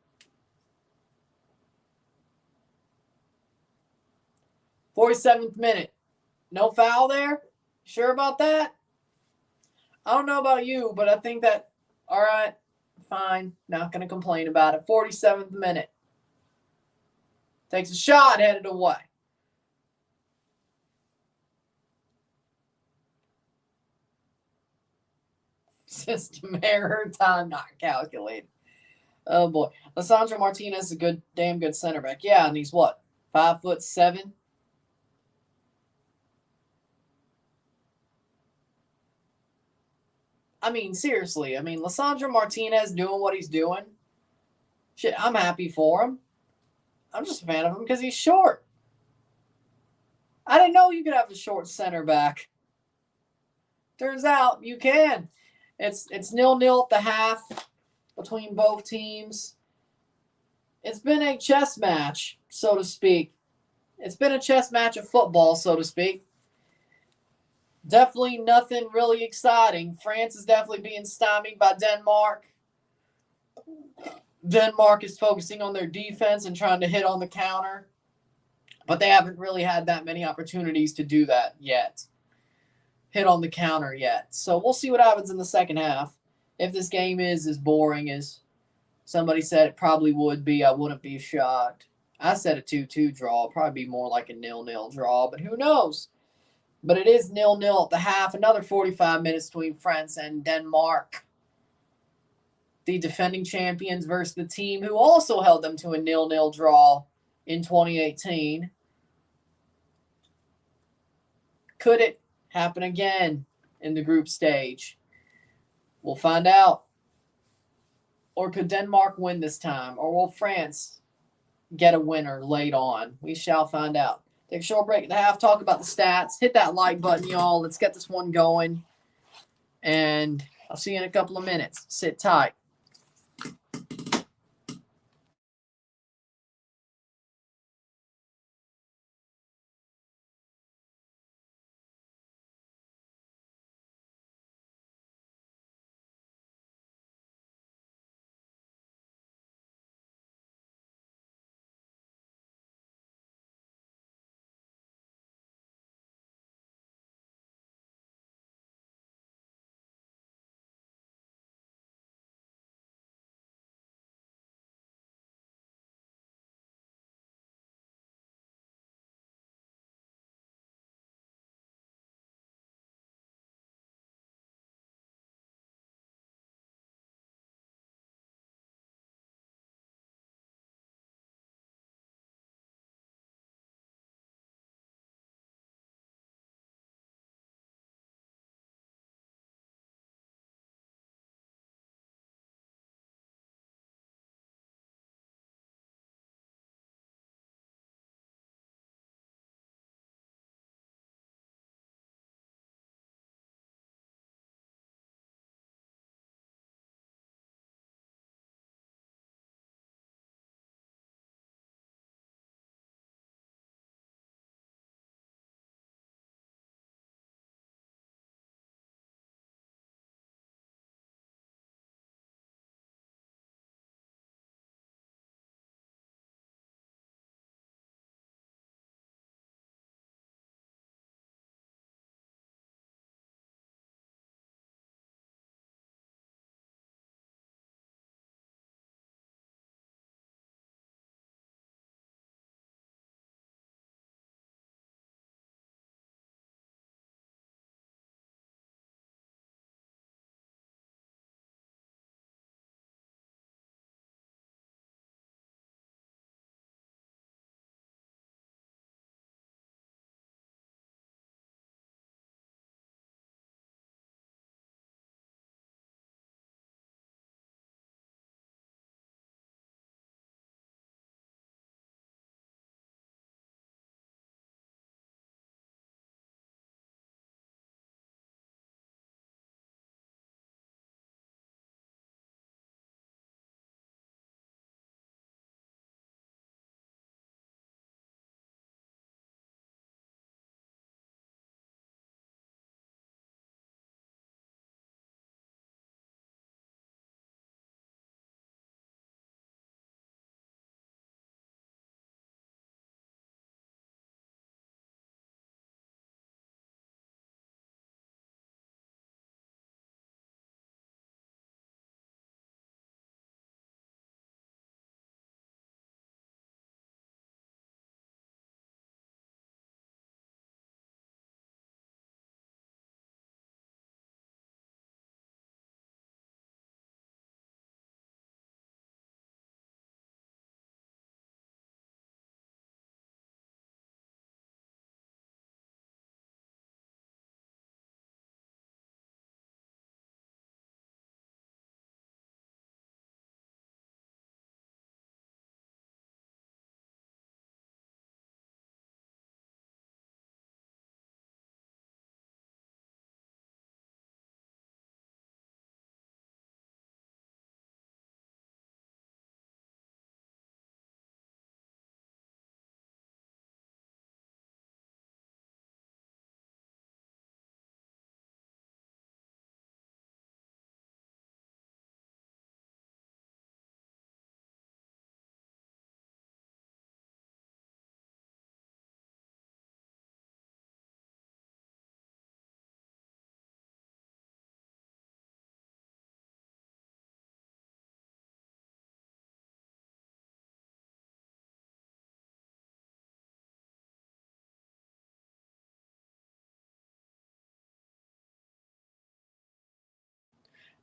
47th minute. No foul there? Sure about that? I don't know about you, but I think that, all right, fine. Not going to complain about it. 47th minute. Takes a shot, headed away. System error, time not calculated. Oh boy. Lisandro Martinez is a damn good center back. Yeah, and he's what? 5'7"? I mean, seriously. I mean, Lisandro Martinez doing what he's doing. Shit, I'm happy for him. I'm just a fan of him because he's short. I didn't know you could have a short center back. Turns out you can. It's 0-0 at the half between both teams. It's been a chess match, so to speak. It's been a chess match of football, so to speak. Definitely nothing really exciting. France is definitely being stymied by Denmark. Denmark is focusing on their defense and trying to hit on the counter. But they haven't really had that many opportunities to do that yet. Hit on the counter yet. So we'll see what happens in the second half. If this game is as boring as somebody said it probably would be, I wouldn't be shocked. I said a 2-2 draw. It'll probably be more like a 0-0 draw, but who knows? But it is 0-0 at the half. Another 45 minutes between France and Denmark. The defending champions versus the team who also held them to a 0-0 draw in 2018. Could it happen again in the group stage? We'll find out. Or could Denmark win this time? Or will France get a winner late on? We shall find out. Take a short break at the half, talk about the stats. Hit that like button, y'all. Let's get this one going. And I'll see you in a couple of minutes. Sit tight.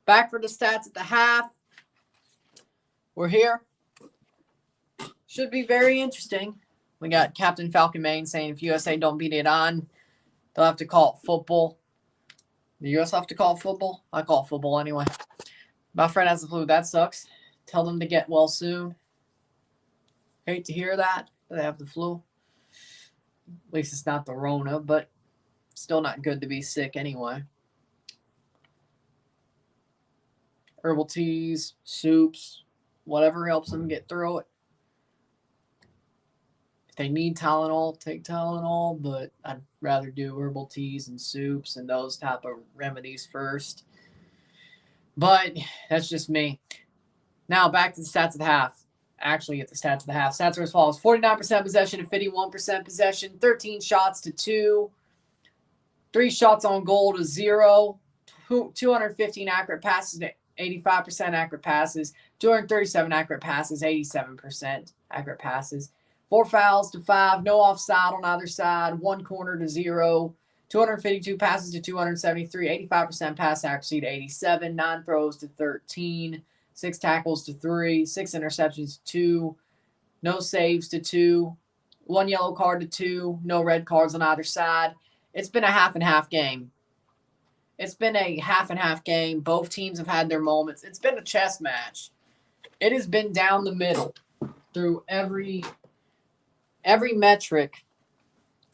Back for the stats at the half. We're here. Should be very interesting. We got Captain Falcon Maine saying if USA don't beat Iran, they'll have to call it football. The US have to call it football? I call it football anyway. My friend has the flu. That sucks. Tell them to get well soon. Hate to hear that. They have the flu. At least it's not the Rona, but still not good to be sick anyway. Herbal teas, soups, whatever helps them get through it. If they need Tylenol, take Tylenol, but I'd rather do herbal teas and soups and those type of remedies first. But that's just me. Now back to the stats of the half. Actually, at the stats of the half. Stats are as follows. 49% possession to 51% possession. 13 shots to 2. 3 shots on goal to 0. 215 accurate passes to 85% accurate passes. 237 accurate passes. 87% accurate passes. 4 fouls to 5. No offside on either side. 1 corner to 0. 252 passes to 273. 85% pass accuracy to 87. 9 throws to 13. 6 tackles to 3, 6 interceptions to 2, no saves to 2, 1 yellow card to 2, no red cards on either side. It's been a half-and-half game. It's been a half-and-half game. Both teams have had their moments. It's been a chess match. It has been down the middle through every metric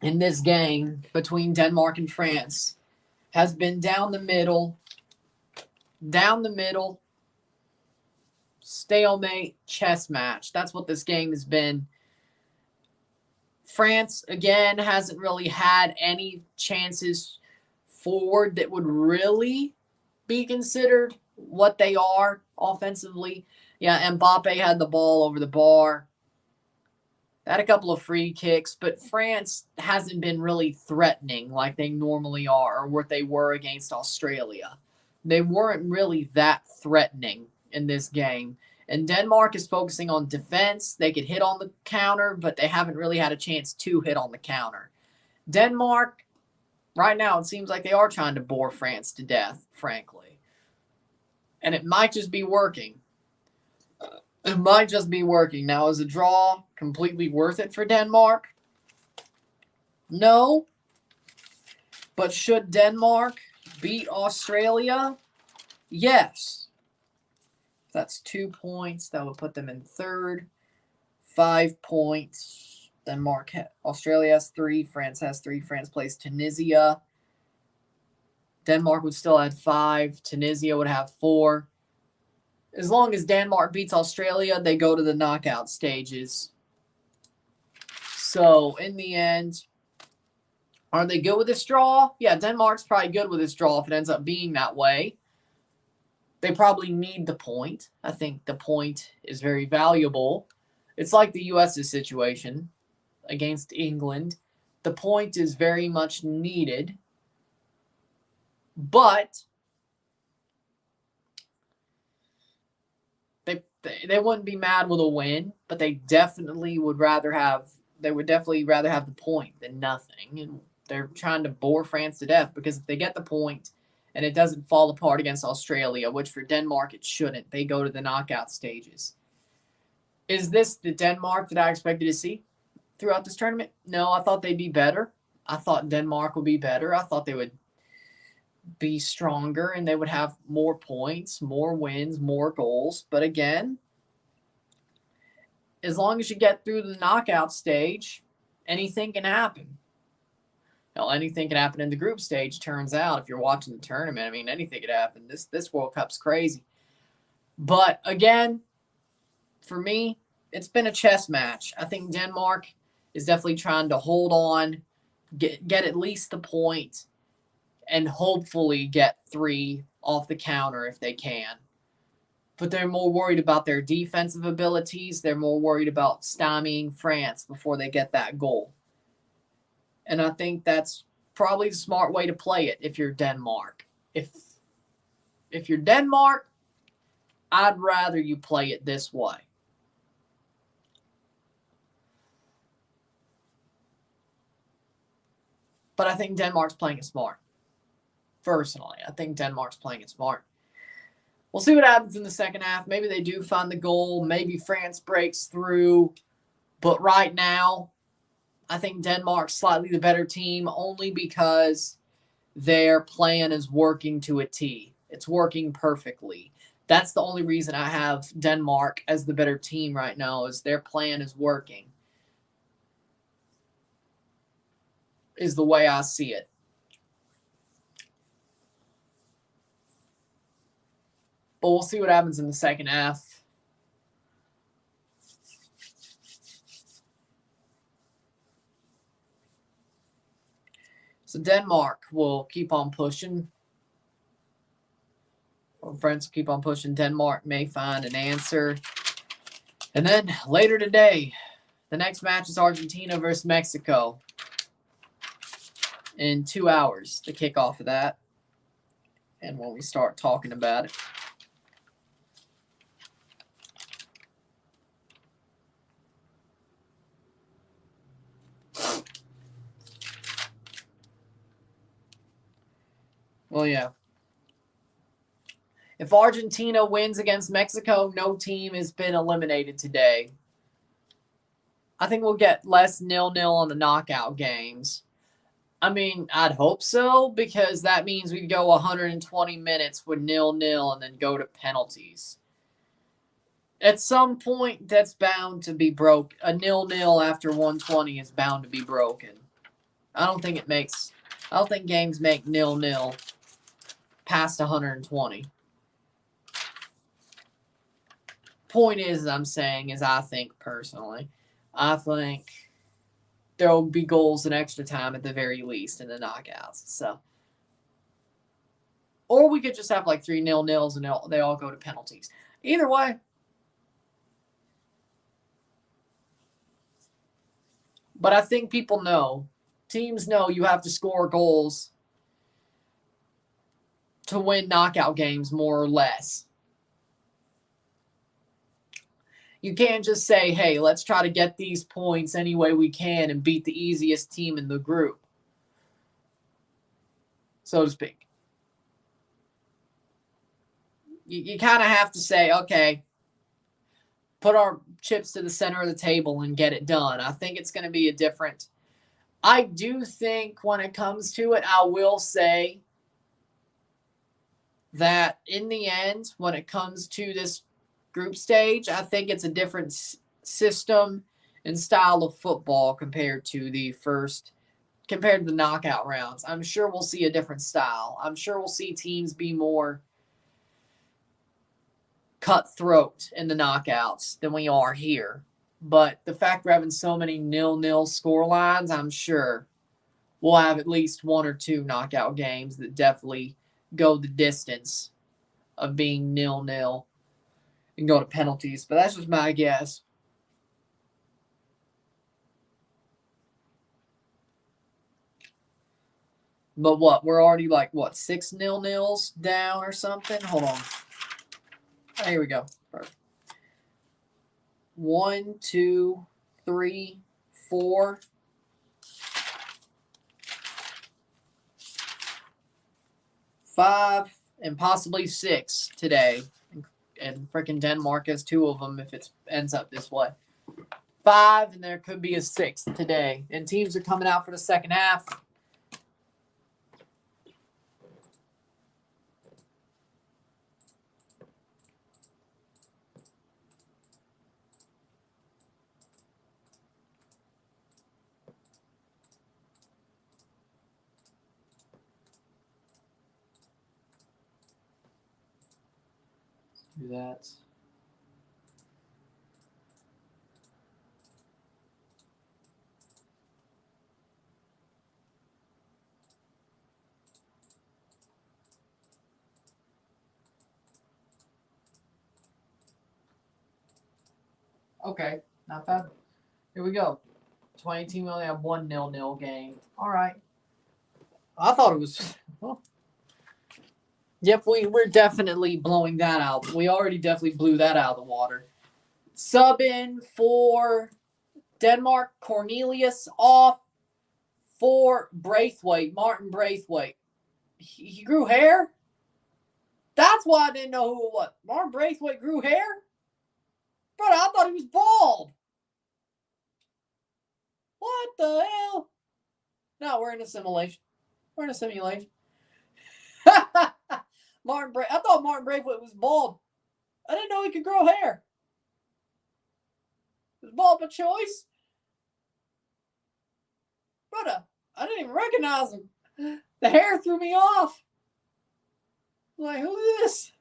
in this game between Denmark and France has been down the middle, stalemate, chess match. That's what this game has been. France, again, hasn't really had any chances forward that would really be considered what they are offensively. Yeah, Mbappe had the ball over the bar. Had a couple of free kicks, but France hasn't been really threatening like they normally are or what they were against Australia. They weren't really that threatening in this game. And Denmark is focusing on defense. They could hit on the counter, but they haven't really had a chance to hit on the counter. Denmark, right now, it seems like they are trying to bore France to death, frankly. And it might just be working. Now, is a draw completely worth it for Denmark? No. But should Denmark beat Australia? Yes. That's 2 points. That would put them in third. 5 points. Australia has 3. France has 3. France plays Tunisia. Denmark would still have 5. Tunisia would have 4. As long as Denmark beats Australia, they go to the knockout stages. So, in the end, are they good with this draw? Yeah, Denmark's probably good with this draw if it ends up being that way. They probably need the point. I think the point is very valuable. It's like the U.S.'s situation against England. The point is very much needed. But they wouldn't be mad with a win, but they would definitely rather have the point than nothing. And they're trying to bore France to death because if they get the point and it doesn't fall apart against Australia, which for Denmark it shouldn't, they go to the knockout stages. Is this the Denmark that I expected to see throughout this tournament? No, I thought they'd be better. I thought Denmark would be better. I thought they would be stronger and they would have more points, more wins, more goals. But again, as long as you get through the knockout stage, anything can happen. Hell, anything can happen in the group stage, turns out, if you're watching the tournament. I mean, anything could happen. This World Cup's crazy. But again, for me, it's been a chess match. I think Denmark is definitely trying to hold on, get at least the point, and hopefully get 3 off the counter if they can. But they're more worried about their defensive abilities. They're more worried about stymieing France before they get that goal. And I think that's probably the smart way to play it if you're Denmark. If you're Denmark, I'd rather you play it this way. But I think Denmark's playing it smart. Personally, I think Denmark's playing it smart. We'll see what happens in the second half. Maybe they do find the goal. Maybe France breaks through. But right now, I think Denmark's slightly the better team only because their plan is working to a T. It's working perfectly. That's the only reason I have Denmark as the better team right now is their plan is working. Is the way I see it. But we'll see what happens in the second half. So Denmark will keep on pushing. Or France will keep on pushing. Denmark may find an answer. And then later today, the next match is Argentina versus Mexico. In 2 hours, the kickoff of that. And when we start talking about it. Well, yeah. If Argentina wins against Mexico, no team has been eliminated today. I think we'll get less 0-0 on the knockout games. I mean, I'd hope so, because that means we go 120 minutes with 0-0 and then go to penalties. At some point, that's bound to be broke. A 0-0 after 120 is bound to be broken. I don't think games make 0-0 past 120. Point is, I think personally, I think there will be goals in extra time at the very least in the knockouts. So, or we could just have like 3 0-0s and they all go to penalties. Either way. But I think teams know you have to score goals to win knockout games more or less. You can't just say, hey, let's try to get these points any way we can and beat the easiest team in the group, so to speak. You kind of have to say, okay, put our chips to the center of the table and get it done. I think it's going to be I do think when it comes to it, I will say that in the end, when it comes to this group stage, I think it's a different system and style of football compared to the knockout rounds. I'm sure we'll see a different style. I'm sure we'll see teams be more cutthroat in the knockouts than we are here. But the fact we're having so many 0-0 score lines, I'm sure we'll have at least 1 or 2 knockout games that definitely go the distance of being 0-0. And go to penalties, but that's just my guess. But what? We're already 6 0-0s down or something? Hold on. Oh, here we go. Perfect. 1, 2, 3, 4. 5 and possibly 6 today. And freaking Denmark has 2 of them if it ends up this way. 5, and there could be a 6th today. And teams are coming out for the second half. Do that. Okay, not bad. Here we go. 20 team only have 1 0-0 game. All right. I thought it was. Well, yep, we're definitely blowing that out. We already definitely blew that out of the water. Sub in for Denmark, Cornelius off for Braithwaite, Martin Braithwaite. He grew hair? That's why I didn't know who it was. Martin Braithwaite grew hair? Brother, I thought he was bald. What the hell? No, we're in a simulation. We're in a simulation. I thought Martin Braithwaite was bald. I didn't know he could grow hair. It was bald by choice. Brother, I didn't even recognize him. The hair threw me off. I'm like, who's this?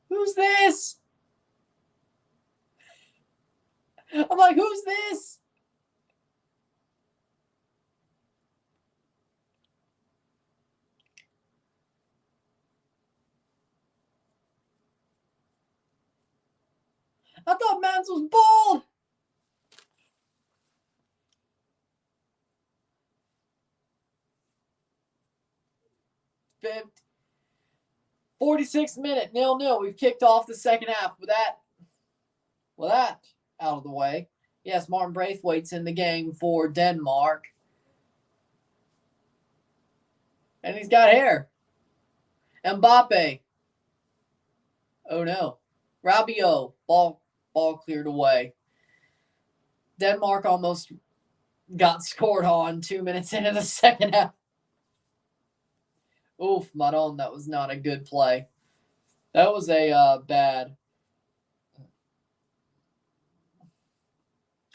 Who's this? I'm like, who's this? I thought Mans was bald. 46th minute, 0-0. We've kicked off the second half with that out of the way. Yes, Martin Braithwaite's in the game for Denmark. And he's got hair. Mbappe. Oh no. Rabiot. Ball cleared away. Denmark almost got scored on 2 minutes into the second half. Oof, Maron, that was not a good play. That was a bad.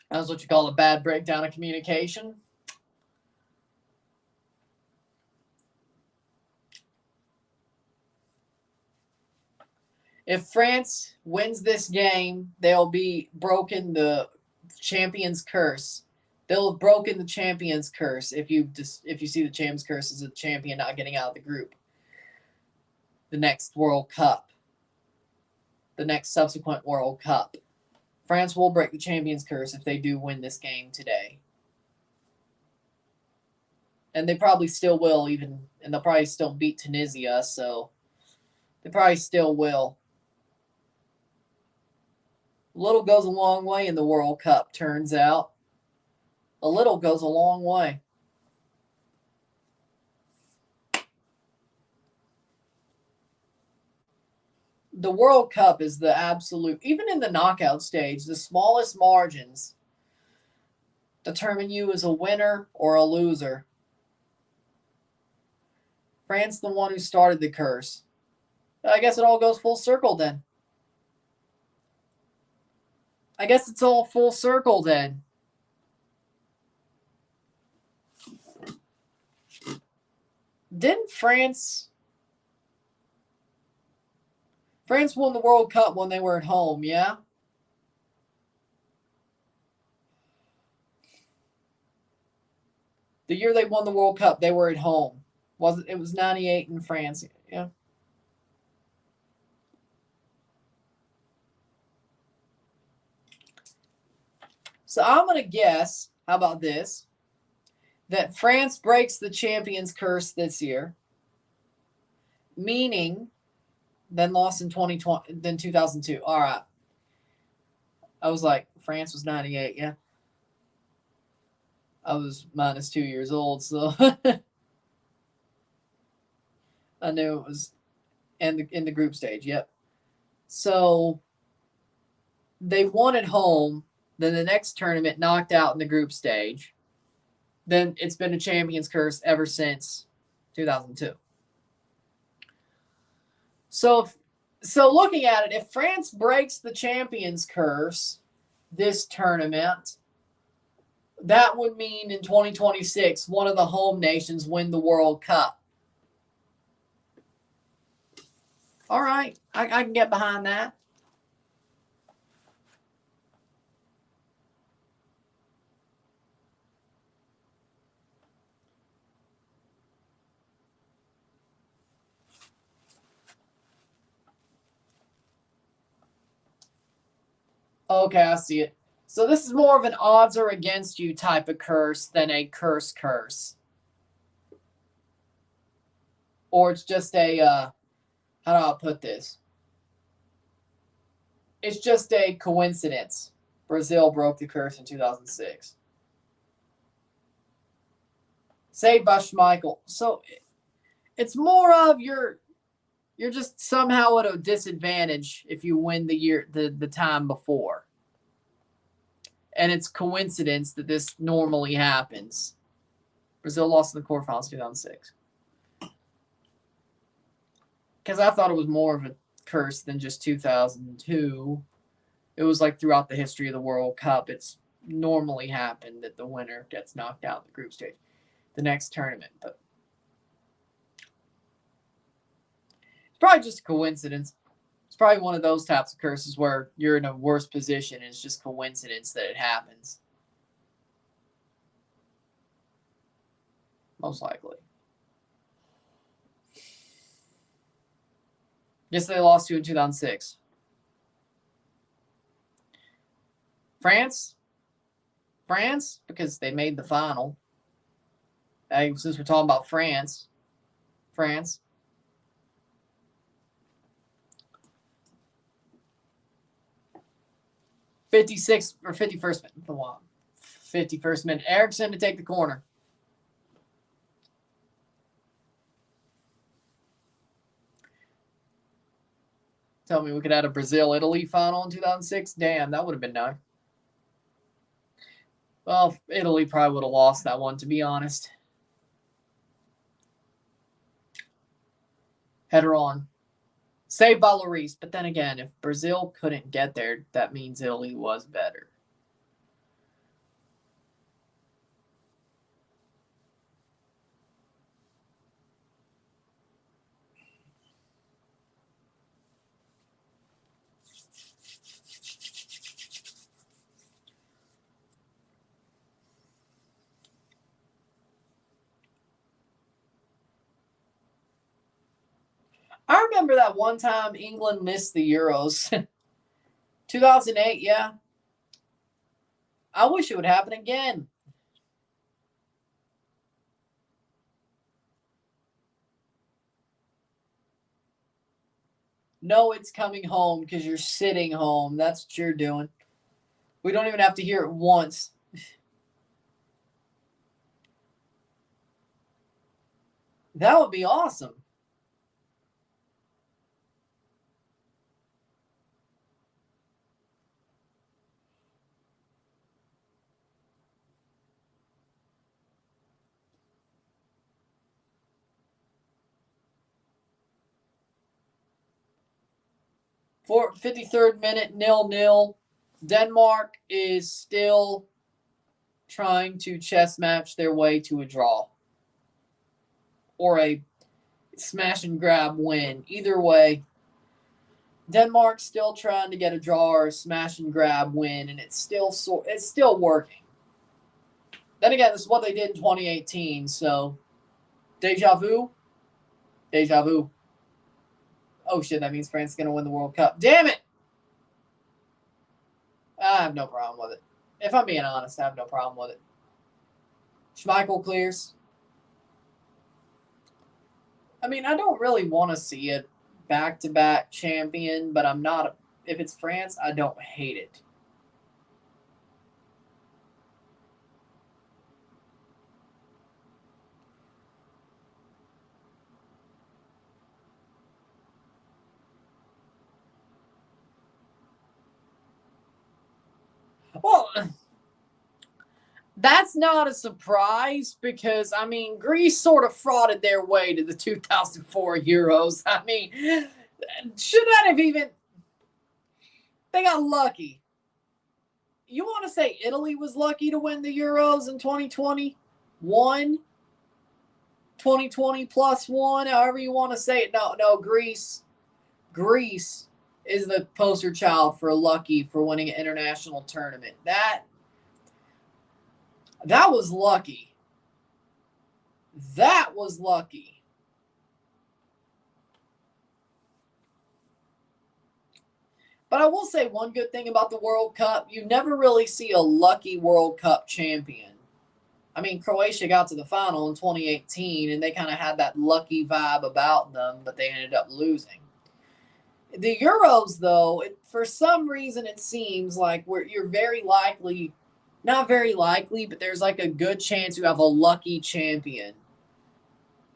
That's what you call a bad breakdown of communication. If France wins this game, they'll be broken the champion's curse. They'll have broken the champion's curse if you see the champion's curse as a champion not getting out of the group. The next World Cup. The next subsequent World Cup. France will break the champion's curse if they do win this game today. And they probably still will, and they'll probably still beat Tunisia, so they probably still will. A little goes a long way in the World Cup, turns out. A little goes a long way. The World Cup is the absolute, even in the knockout stage, the smallest margins determine you as a winner or a loser. France, the one who started the curse. I guess it all goes full circle then. I guess it's all full circle then. Didn't France won the World Cup when they were at home, yeah? The year they won the World Cup, they were at home. It was 98 in France, yeah. So I'm going to guess, how about this, that France breaks the champion's curse this year, meaning then lost in 2020, then 2002. All right. I was like, France was 98, yeah. I was minus 2 years old, so I knew it was in the group stage, yep. So they won at home, then the next tournament knocked out in the group stage. Then it's been a champion's curse ever since 2002. So looking at it, if France breaks the champion's curse this tournament, that would mean in 2026, one of the home nations win the World Cup. All right, I can get behind that. Okay, I see it. So this is more of an odds are against you type of curse than a curse. Or it's just a, how do I put this? It's just a coincidence. Brazil broke the curse in 2006. Saved by Schmeichel. So it's more of your You're just somehow at a disadvantage if you win the time before. And it's coincidence that this normally happens. Brazil lost in the quarterfinals 2006. Because I thought it was more of a curse than just 2002. It was like throughout the history of the World Cup, it's normally happened that the winner gets knocked out in the group stage, the next tournament. But it's probably just a coincidence. It's probably one of those types of curses where you're in a worse position. It's just coincidence that it happens. Most likely. Guess they lost to in 2006. France, because they made the final. Since we're talking about France. 56th or 51st minute. 51st minute. Eriksson to take the corner. Tell me we could have a Brazil-Italy final in 2006? Damn, that would have been nice. Well, Italy probably would have lost that one, to be honest. Header on. Saved by Lloris. But then again, if Brazil couldn't get there, that means Italy was better. I remember that one time England missed the Euros. 2008, yeah. I wish it would happen again. No, it's coming home because you're sitting home. That's what you're doing. We don't even have to hear it once. That would be awesome. For 53rd minute, 0-0. Denmark is still trying to chess match their way to a draw. Or a smash and grab win. Either way, Denmark's still trying to get a draw or a smash and grab win, and it's still working. Then again, this is what they did in 2018, so deja vu. Oh shit, that means France is going to win the World Cup. Damn it! I have no problem with it. If I'm being honest, I have no problem with it. Schmeichel clears. I mean, I don't really want to see a back-to-back champion, but I'm not. If it's France, I don't hate it. Well, that's not a surprise because, I mean, Greece sort of frauded their way to the 2004 Euros. I mean, should that have even... They got lucky. You want to say Italy was lucky to win the Euros in 2020? 2020 plus 1, however you want to say it. No, Greece. Greece is the poster child for lucky for winning an international tournament. That was lucky. That was lucky. But I will say one good thing about the World Cup, you never really see a lucky World Cup champion. I mean, Croatia got to the final in 2018, and they kind of had that lucky vibe about them, but they ended up losing. The Euros, though, for some reason it seems like you're very likely, not very likely, but there's like a good chance you have a lucky champion.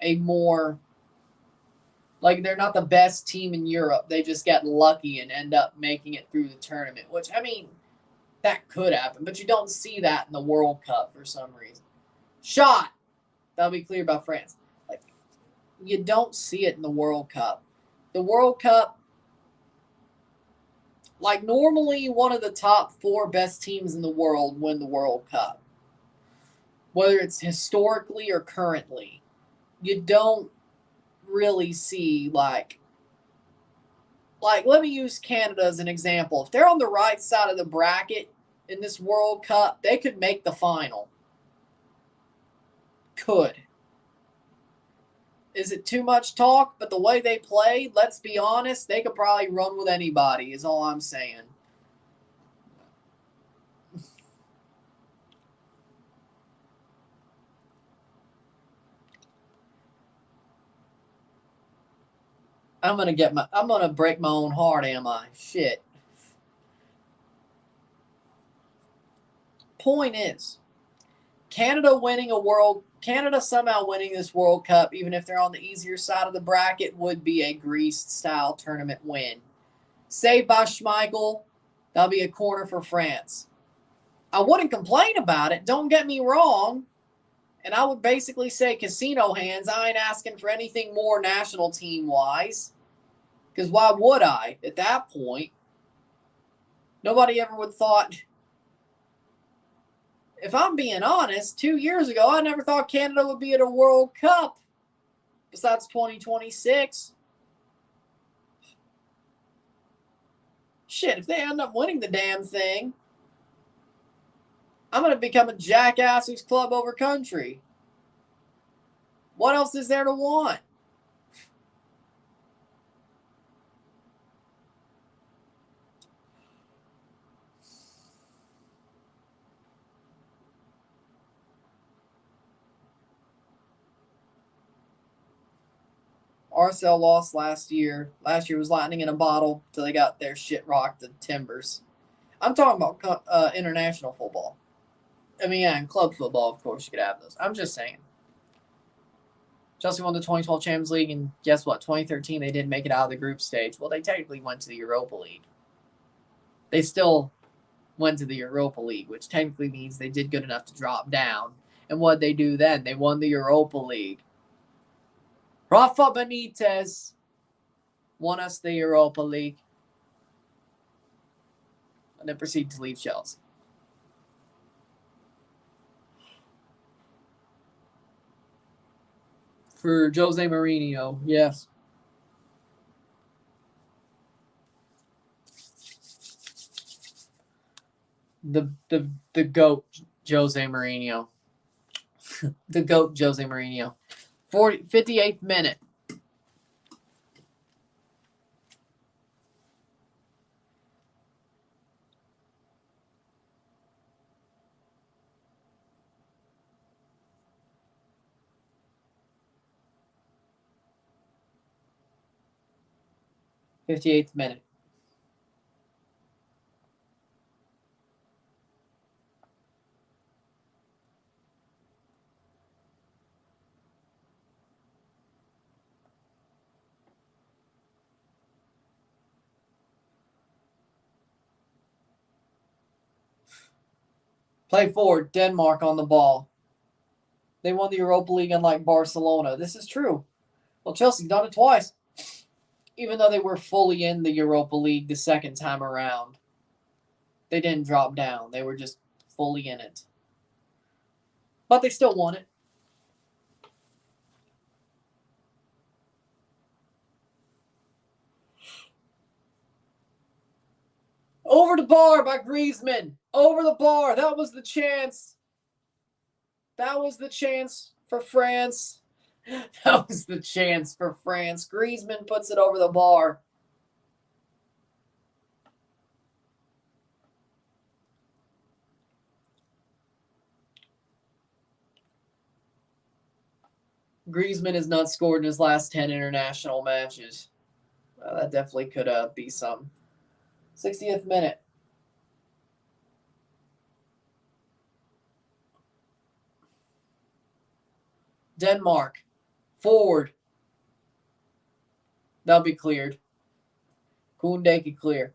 A more Like, they're not the best team in Europe. They just get lucky and end up making it through the tournament, which, I mean, that could happen, but you don't see that in the World Cup for some reason. Shot. That'll be clear about France. Like, you don't see it in the World Cup. The World Cup, like, normally one of the top 4 best teams in the world win the World Cup, whether it's historically or currently. You don't really see, like, let me use Canada as an example. If they're on the right side of the bracket in this World Cup, they could make the final. Could. Is it too much talk? But the way they played, let's be honest, they could probably run with anybody, is all I'm saying. I'm gonna break my own heart, am I? Shit. Point is, Canada somehow winning this World Cup, even if they're on the easier side of the bracket, would be a Greece-style tournament win. Saved by Schmeichel, that'll be a corner for France. I wouldn't complain about it, don't get me wrong. And I would basically say casino hands. I ain't asking for anything more national team-wise. Because why would I at that point? Nobody ever would have thought. If I'm being honest, 2 years ago, I never thought Canada would be at a World Cup. Besides 2026. Shit, if they end up winning the damn thing, I'm going to become a jackass who's club over country. What else is there to want? Arcel lost last year. Last year was lightning in a bottle until they got their shit rocked to Timbers. I'm talking about international football. I mean, yeah, and club football, of course, you could have those. I'm just saying. Chelsea won the 2012 Champions League, and guess what? 2013, they didn't make it out of the group stage. Well, they technically went to the Europa League. They still went to the Europa League, which technically means they did good enough to drop down. And what did they do then? They won the Europa League. Rafa Benitez won us the Europa League. And then proceeded to leave Chelsea. For Jose Mourinho, yes. The GOAT, Jose Mourinho. The GOAT, Jose Mourinho. 58th minute. Play forward, Denmark on the ball. They won the Europa League unlike Barcelona. This is true. Well, Chelsea done it twice. Even though they were fully in the Europa League the second time around. They didn't drop down. They were just fully in it. But they still won it. Over the bar by Griezmann. Over the bar. That was the chance. That was the chance for France. That was the chance for France. Griezmann puts it over the bar. Griezmann has not scored in his last 10 international matches. That definitely could be some. 60th minute. Denmark. Forward. They'll be cleared. Koundé could clear.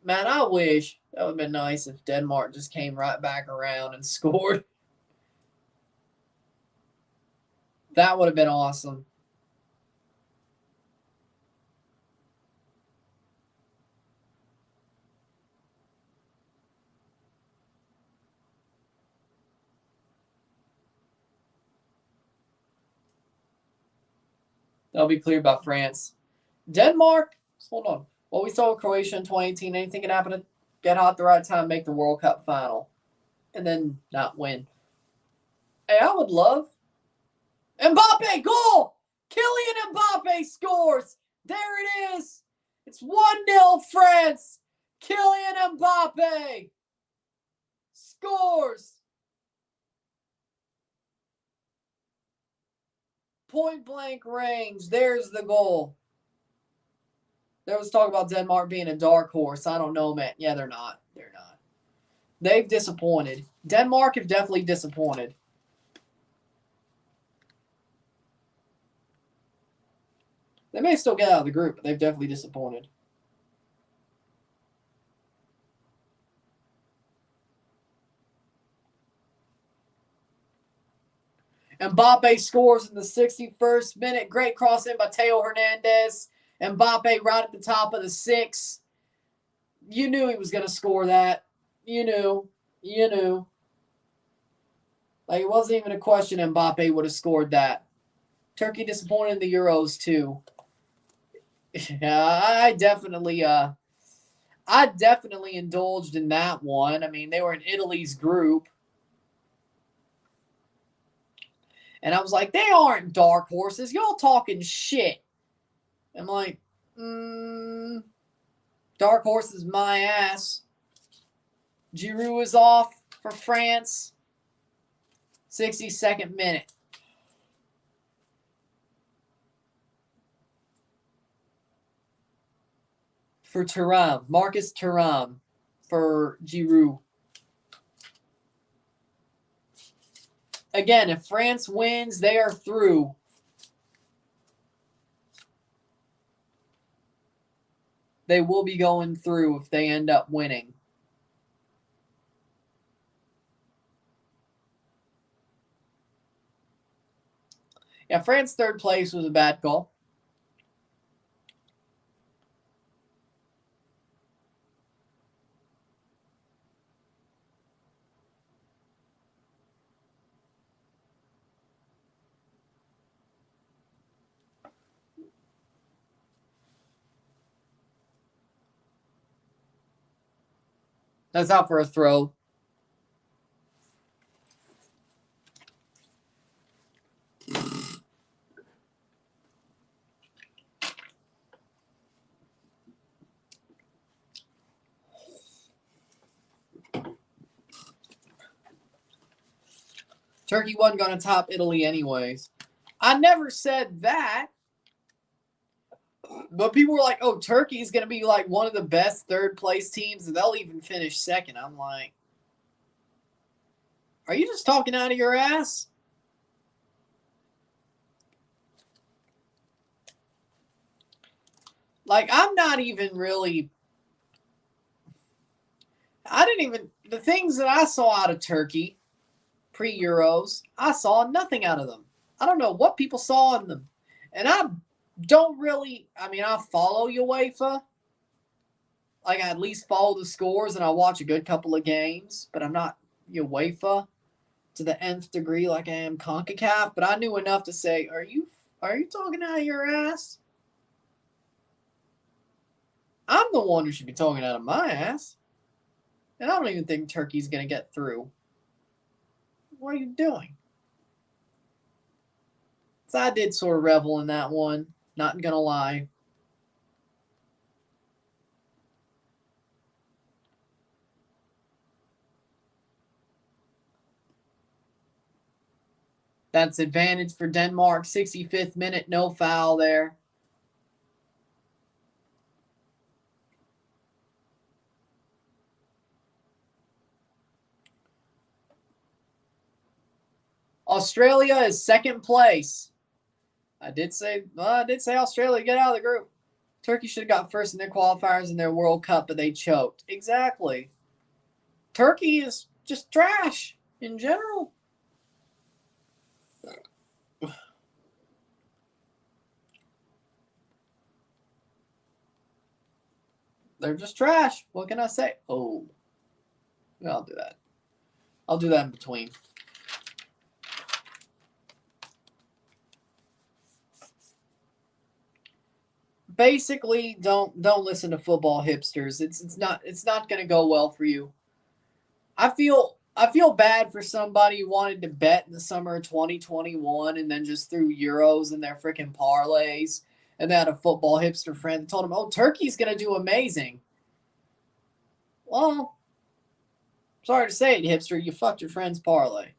Man, I wish that would have been nice if Denmark just came right back around and scored. That would have been awesome. They'll be cleared by France. Denmark, hold on. Well, we saw Croatia in 2018. Anything can happen to get hot at the right time, make the World Cup final, and then not win. Hey, I would love Mbappe goal. Kylian Mbappe scores. There it is. It's 1-0 France. Kylian Mbappe scores. Point blank range. There's the goal. There was talk about Denmark being a dark horse. I don't know, man. Yeah, they're not. They're not. They've disappointed. Denmark have definitely disappointed. They may still get out of the group, but they've definitely disappointed. Mbappe scores in the 61st minute. Great cross in by Theo Hernandez. Mbappe right at the top of the 6. You knew he was going to score that. You knew. Like, it wasn't even a question Mbappe would have scored that. Turkey disappointed in the Euros, too. Yeah, I definitely indulged in that one. I mean, they were in Italy's group. And I was like, they aren't dark horses. Y'all talking shit. I'm like, dark horses my ass. Giroud is off for France. 62nd minute. For Thuram. Marcus Thuram for Giroud. Again, if France wins, they are through. They will be going through if they end up winning. Yeah, France third place was a bad call. That's out for a throw. Turkey wasn't going to top Italy anyways. I never said that. But people were like, oh, Turkey's going to be like one of the best third place teams, and they'll even finish second. I'm like, are you just talking out of your ass? Like, I'm not even really. The things that I saw out of Turkey pre-Euros, I saw nothing out of them. I don't know what people saw in them. And I don't really, I follow UEFA. Like, I at least follow the scores and I watch a good couple of games, but I'm not UEFA to the nth degree like I am CONCACAF. But I knew enough to say, are you talking out of your ass? I'm the one who should be talking out of my ass. And I don't even think Turkey's going to get through. What are you doing? So I did sort of revel in that one. Not going to lie. That's advantage for Denmark. 65th minute, no foul there. Australia is second place. I did say Australia get out of the group. Turkey should have got first in their qualifiers in their World Cup, but they choked. Exactly. Turkey is just trash in general. They're just trash. What can I say? Oh, I'll do that. I'll do that in between. Basically, don't listen to football hipsters. It's not going to go well for you. I feel bad for somebody who wanted to bet in the summer of 2021 and then just threw euros in their freaking parlays. And they had a football hipster friend that told him, "Oh, Turkey's going to do amazing." Well, sorry to say it, hipster, you fucked your friend's parlay.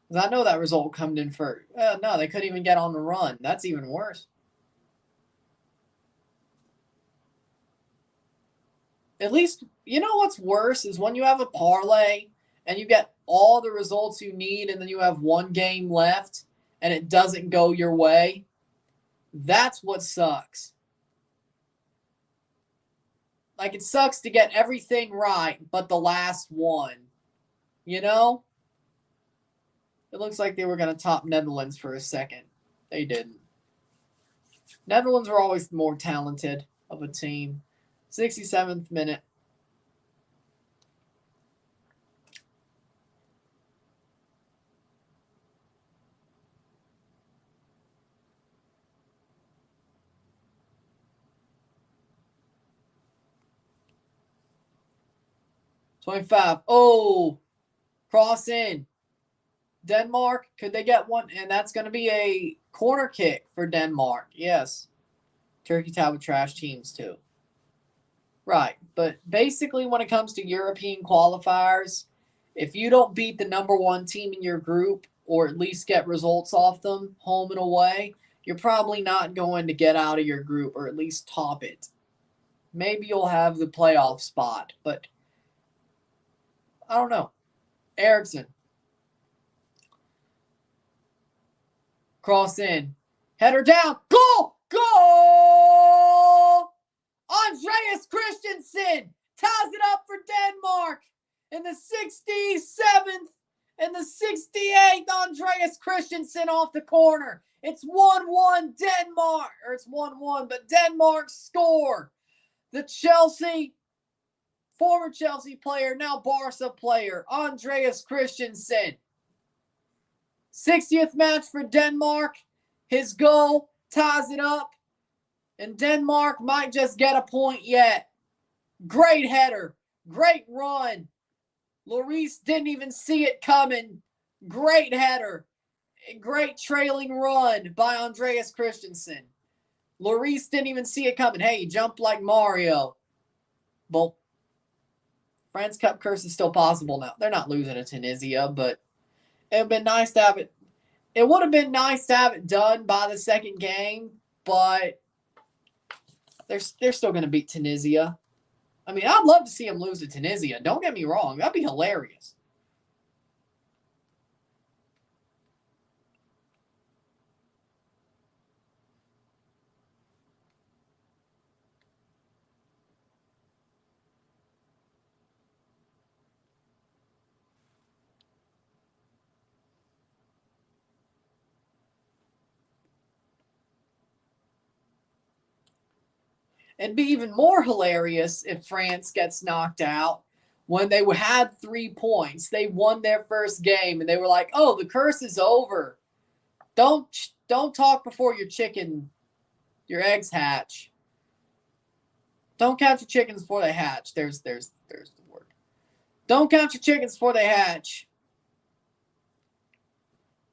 Because I know that result coming in first. No, they couldn't even get on the run. That's even worse. At least, you know what's worse is when you have a parlay and you get all the results you need and then you have one game left and it doesn't go your way. That's what sucks. Like, it sucks to get everything right but the last one. You know? It looks like they were going to top Netherlands for a second. They didn't. Netherlands were always more talented of a team. 67th minute. '25. Oh, cross in. Denmark, could they get one? And that's going to be a corner kick for Denmark. Yes. Turkey tied with trash teams too. Right. But basically, when it comes to European qualifiers, if you don't beat the number one team in your group or at least get results off them, home and away, you're probably not going to get out of your group or at least top it. Maybe you'll have the playoff spot, but I don't know. Eriksson. Cross in. Header down. Goal! Goal! Andreas Christensen ties it up for Denmark in the 67th and the 68th. Andreas Christensen off the corner. It's 1-1 Denmark. Or it's 1-1, but Denmark score. The former Chelsea player, now Barca player, Andreas Christensen. 60th match for Denmark. His goal ties it up. And Denmark might just get a point yet. Great header. Great run. Lloris didn't even see it coming. Great header. Great trailing run by Andreas Christensen. Lloris didn't even see it coming. Hey, he jumped like Mario. Well, France Cup curse is still possible now. They're not losing to Tunisia, but it would have been nice to have it. It would have been nice to have it done by the second game, but they're still going to beat Tunisia. I mean, I'd love to see them lose to Tunisia. Don't get me wrong. That'd be hilarious. It'd be even more hilarious if France gets knocked out. When they had 3 points, they won their first game, and they were like, "Oh, the curse is over. Don't talk before your eggs hatch. Don't count your chickens before they hatch." There's the word. Don't count your chickens before they hatch.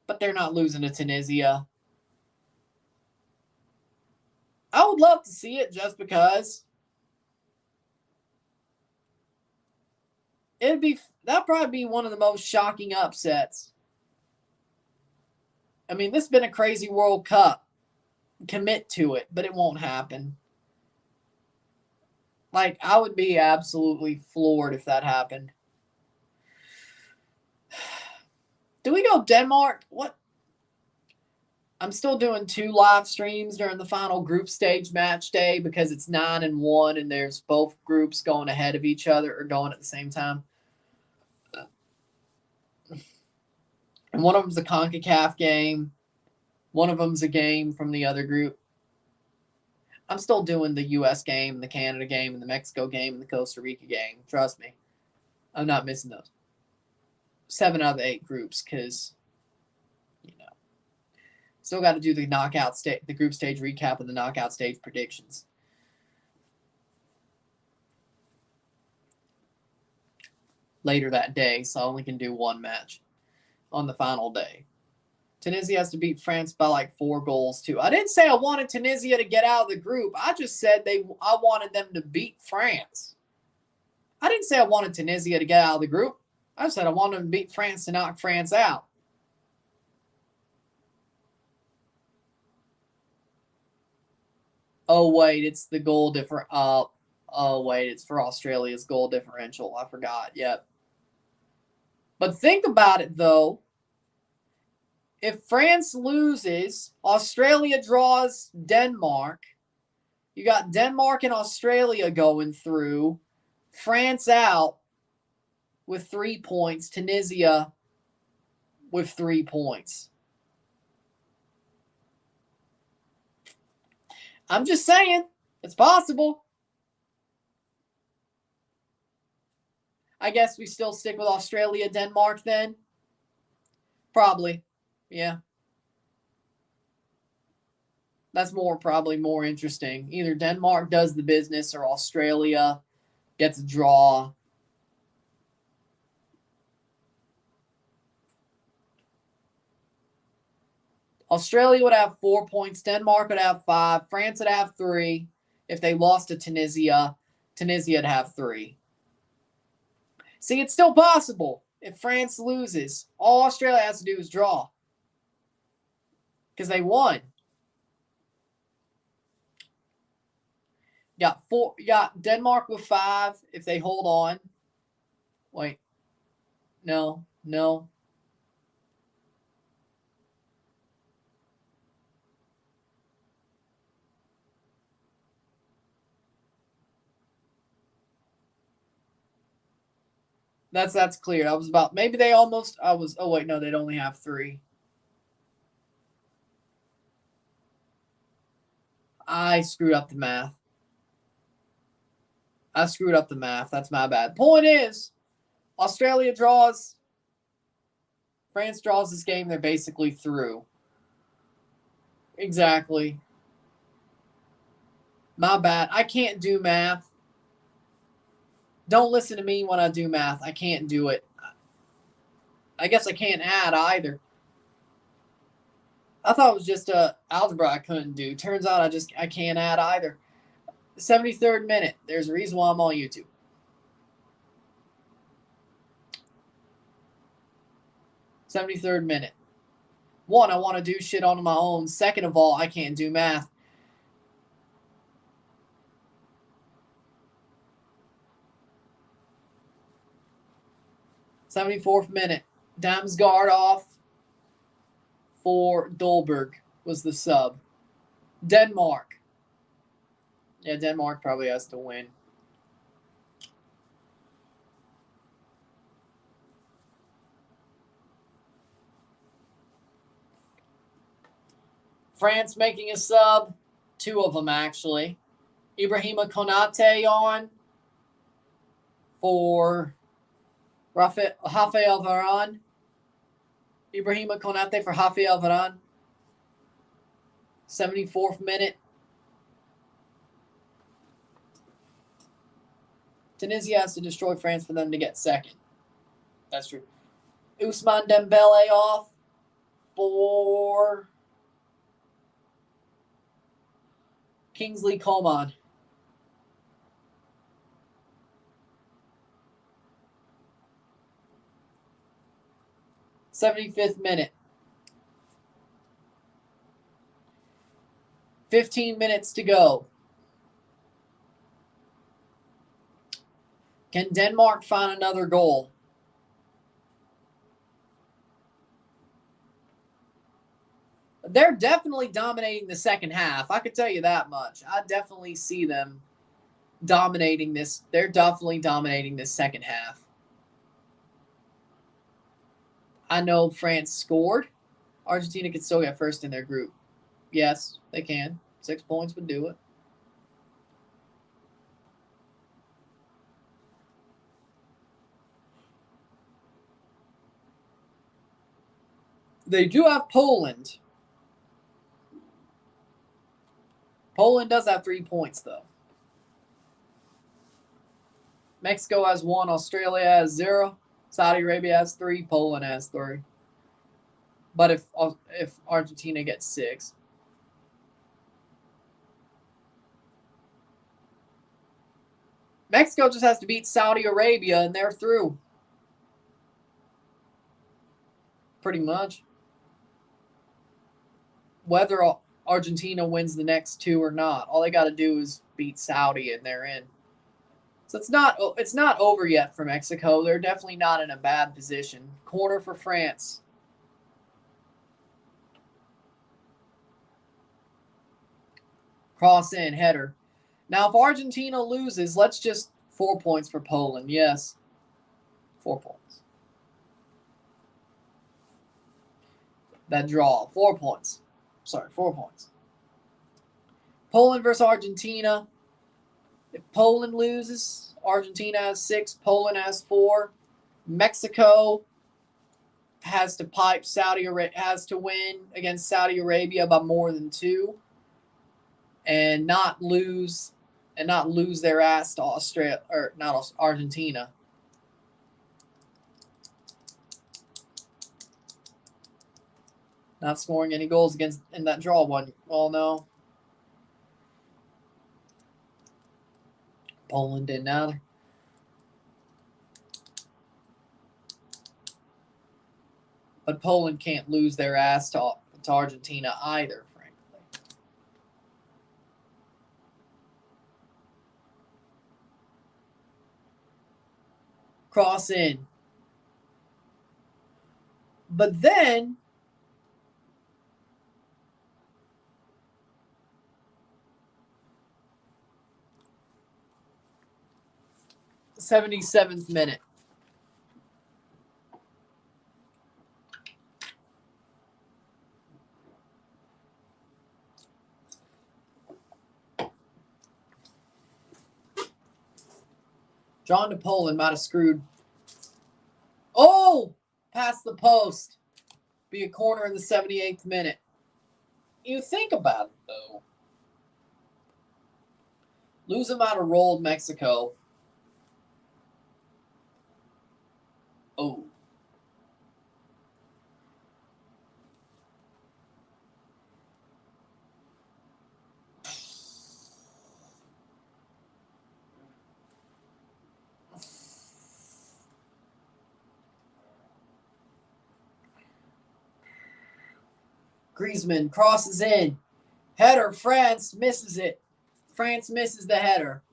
But they're not losing to Tunisia. I would love to see it just because that'd probably be one of the most shocking upsets. I mean, this has been a crazy World Cup. Commit to it, but it won't happen. Like, I would be absolutely floored if that happened. Do we go Denmark? What? I'm still doing 2 live streams during the final group stage match day because it's 9-1 and there's both groups going ahead of each other or going at the same time. And one of them's a CONCACAF game. One of them's a game from the other group. I'm still doing the U.S. game, the Canada game, and the Mexico game, and the Costa Rica game. Trust me. I'm not missing those. 7 out of the 8 groups because, you know, still got to do the knockout stage, the group stage recap and the knockout stage predictions. Later that day, so I only can do 1 match on the final day. Tunisia has to beat France by like 4 goals too. I didn't say I wanted Tunisia to get out of the group. I just said I wanted them to beat France. I didn't say I wanted Tunisia to get out of the group. I said I wanted them to beat France to knock France out. Oh, wait, it's the goal different. Oh, wait, it's for Australia's goal differential. I forgot. Yep. But think about it, though. If France loses, Australia draws Denmark. You got Denmark and Australia going through. France out with 3 points. Tunisia with 3 points. I'm just saying, it's possible. I guess we still stick with Australia, Denmark then? Probably. Yeah. That's probably more interesting. Either Denmark does the business or Australia gets a draw. Australia would have 4 points. Denmark would have 5. France would have 3. If they lost to Tunisia, Tunisia would have 3. See, it's still possible. If France loses, all Australia has to do is draw. Because they won. You got Denmark with 5 if they hold on. Wait. No. That's clear. I was about maybe they almost oh wait, no, they'd only have 3. I screwed up the math. That's my bad. Point is, Australia draws. France draws this game. They're basically through. Exactly. My bad. I can't do math. Don't listen to me when I do math. I can't do it. I guess I can't add either. I thought it was just algebra I couldn't do. Turns out I can't add either. The 73rd minute. There's a reason why I'm on YouTube. 73rd minute. 1, I want to do shit on my own. Second of all, I can't do math. '74th minute. Damsgaard off for Dolberg was the sub. Denmark. Yeah, Denmark probably has to win. France making a sub. 2 of them, actually. Ibrahima Konate on for Rafael Varane. Ibrahima Konate for Rafael Varane. 74th minute. Tunisia has to destroy France for them to get second. That's true. Ousmane Dembele off for Kingsley Coman. '75th minute. 15 minutes to go. Can Denmark find another goal? They're definitely dominating the second half. I could tell you that much. I definitely see them dominating this. They're definitely dominating this second half. I know France scored. Argentina could still get first in their group. Yes, they can. 6 points would do it. They do have Poland. Poland does have 3 points, though. Mexico has 1. Australia has 0. Saudi Arabia has 3. Poland has 3. But if Argentina gets 6. Mexico just has to beat Saudi Arabia, and they're through. Pretty much. Whether Argentina wins the next 2 or not, all they got to do is beat Saudi, and they're in. So it's not over yet for Mexico. They're definitely not in a bad position. Corner for France. Cross in, header. Now, if Argentina loses, let's just 4 points for Poland. Yes. 4 points. That draw. 4 points. Sorry, 4 points. Poland versus Argentina. If Poland loses, Argentina has 6. Poland has 4. Mexico has to pipe has to win against Saudi Arabia by more than 2, and not lose their ass to Argentina. Not scoring any goals in that draw one. Well, no. Poland didn't either. But Poland can't lose their ass to Argentina either, frankly. Cross in. But then 77th minute. John to Poland might have screwed. Oh! Past the post. Be a corner in the 78th minute. You think about it, though. Lose might have rolled Mexico. Oh. Griezmann crosses in. Header. France misses it. France misses the header.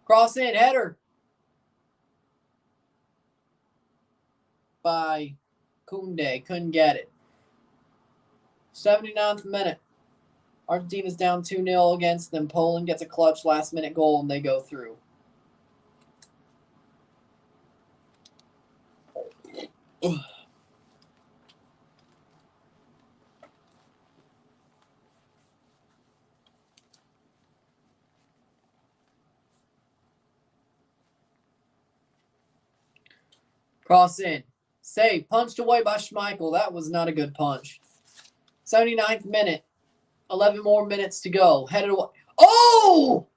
Cross in. Header. By Koundé. Couldn't get it. 79th minute. Argentina's down 2-0 against them. Poland gets a clutch last-minute goal, and they go through. Cross in. Save. Punched away by Schmeichel. That was not a good punch. 79th minute. 11 more minutes to go. Headed away. Oh!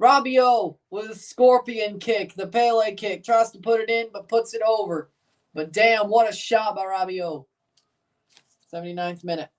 Rabiot with a scorpion kick. The Pele kick. Tries to put it in, but puts it over. But damn, what a shot by Rabiot. 79th minute.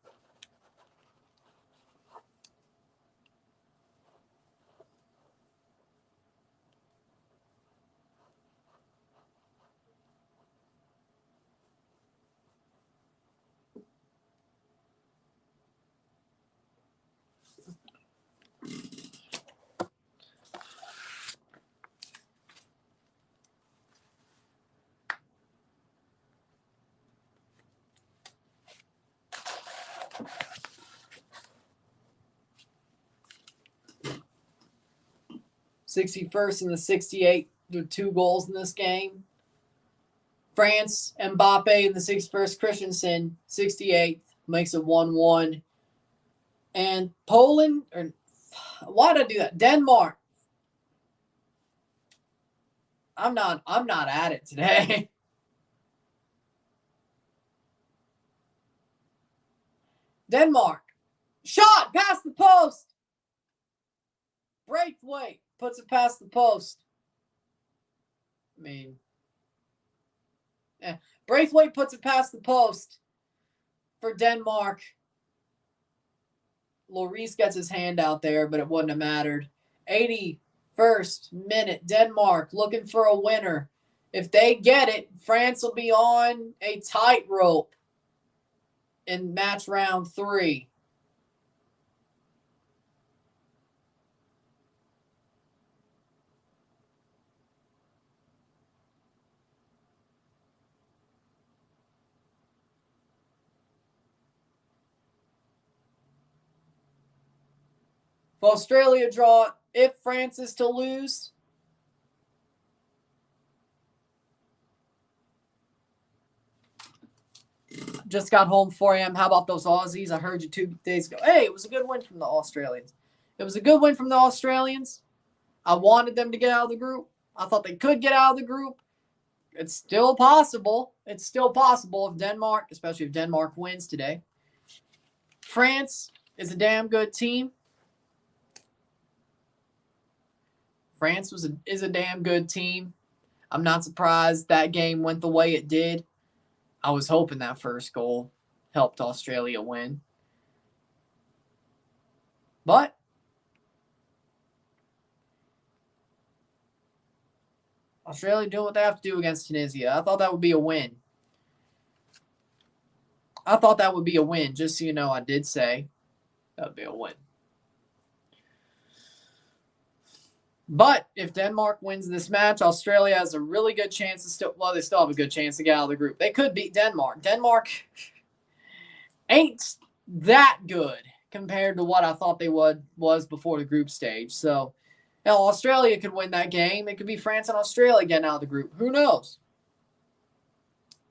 61st and the 68th with 2 goals in this game. France, Mbappe in the 61st, Christensen, 68th, makes it 1-1. And Poland, or why did I do that? Denmark. I'm not at it today. Denmark. Shot past the post. Braithwaite puts it past the post. I mean, Braithwaite puts it past the post for Denmark. Lloris gets his hand out there, but it wouldn't have mattered. 81st minute, Denmark looking for a winner. If they get it, France will be on a tightrope in match round 3. If Australia draw, if France is to lose, just got home 4 a.m. How about those Aussies? I heard you 2 days ago. Hey, it was a good win from the Australians. It was a good win from the Australians. I wanted them to get out of the group. I thought they could get out of the group. It's still possible. It's still possible if Denmark, especially if Denmark wins today. France is a damn good team. France is a damn good team. I'm not surprised that game went the way it did. I was hoping that first goal helped Australia win. But Australia doing what they have to do against Tunisia. I thought that would be a win. Just so you know, I did say that would be a win. But if Denmark wins this match, Australia has a really good chance to they still have a good chance to get out of the group. They could beat Denmark. Denmark ain't that good compared to what I thought they was before the group stage. So, hell, Australia could win that game. It could be France and Australia getting out of the group. Who knows?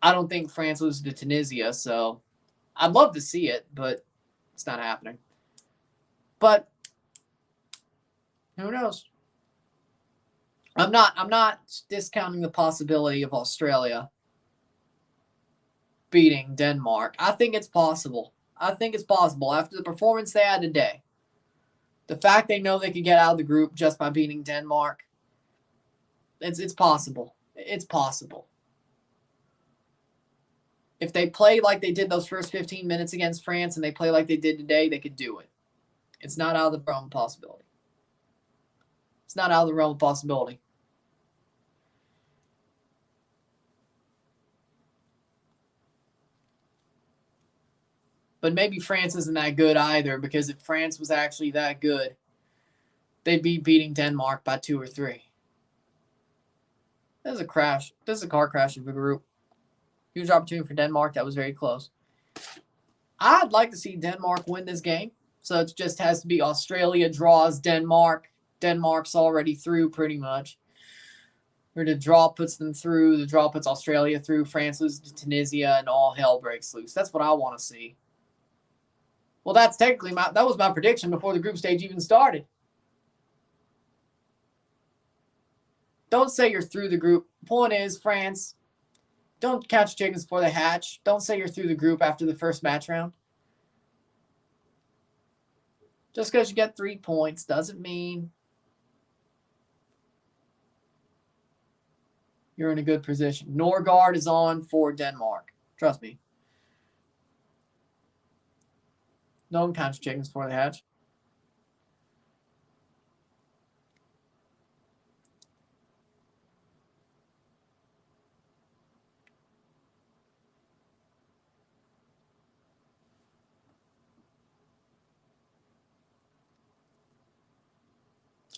I don't think France loses to Tunisia, so I'd love to see it, but it's not happening. But who knows? I'm not discounting the possibility of Australia beating Denmark. I think it's possible. After the performance they had today. The fact they know they could get out of the group just by beating Denmark. It's possible. It's possible. If they play like they did those first 15 minutes against France and they play like they did today, they could do it. It's not out of the realm of possibility. But maybe France isn't that good either, because if France was actually that good, they'd be beating Denmark by 2 or 3. There's a crash. This is a car crash of the group. Huge opportunity for Denmark. That was very close. I'd like to see Denmark win this game. So it just has to be Australia draws Denmark. Denmark's already through pretty much. Or the draw puts them through. The draw puts Australia through. France loses to Tunisia and all hell breaks loose. That's what I want to see. Well, that's technically that was my prediction before the group stage even started. Don't say you're through the group. Point is, France, don't catch chickens before they hatch. Don't say you're through the group after the first match round. Just because you get 3 points doesn't mean you're in a good position. Norgard is on for Denmark. Trust me. Don't catch chickens before they hatch.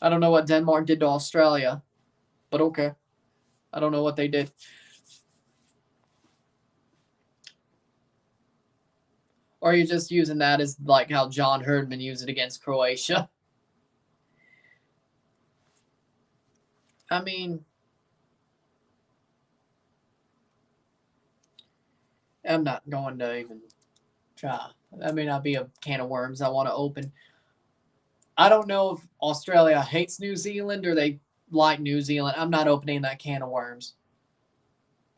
I don't know what Denmark did to Australia, but okay. I don't know what they did. Or you're just using that as like how John Herdman used it against Croatia. I mean, I'm not going to even try. That may not be a can of worms I want to open. I don't know if Australia hates New Zealand or they like New Zealand. I'm not opening that can of worms.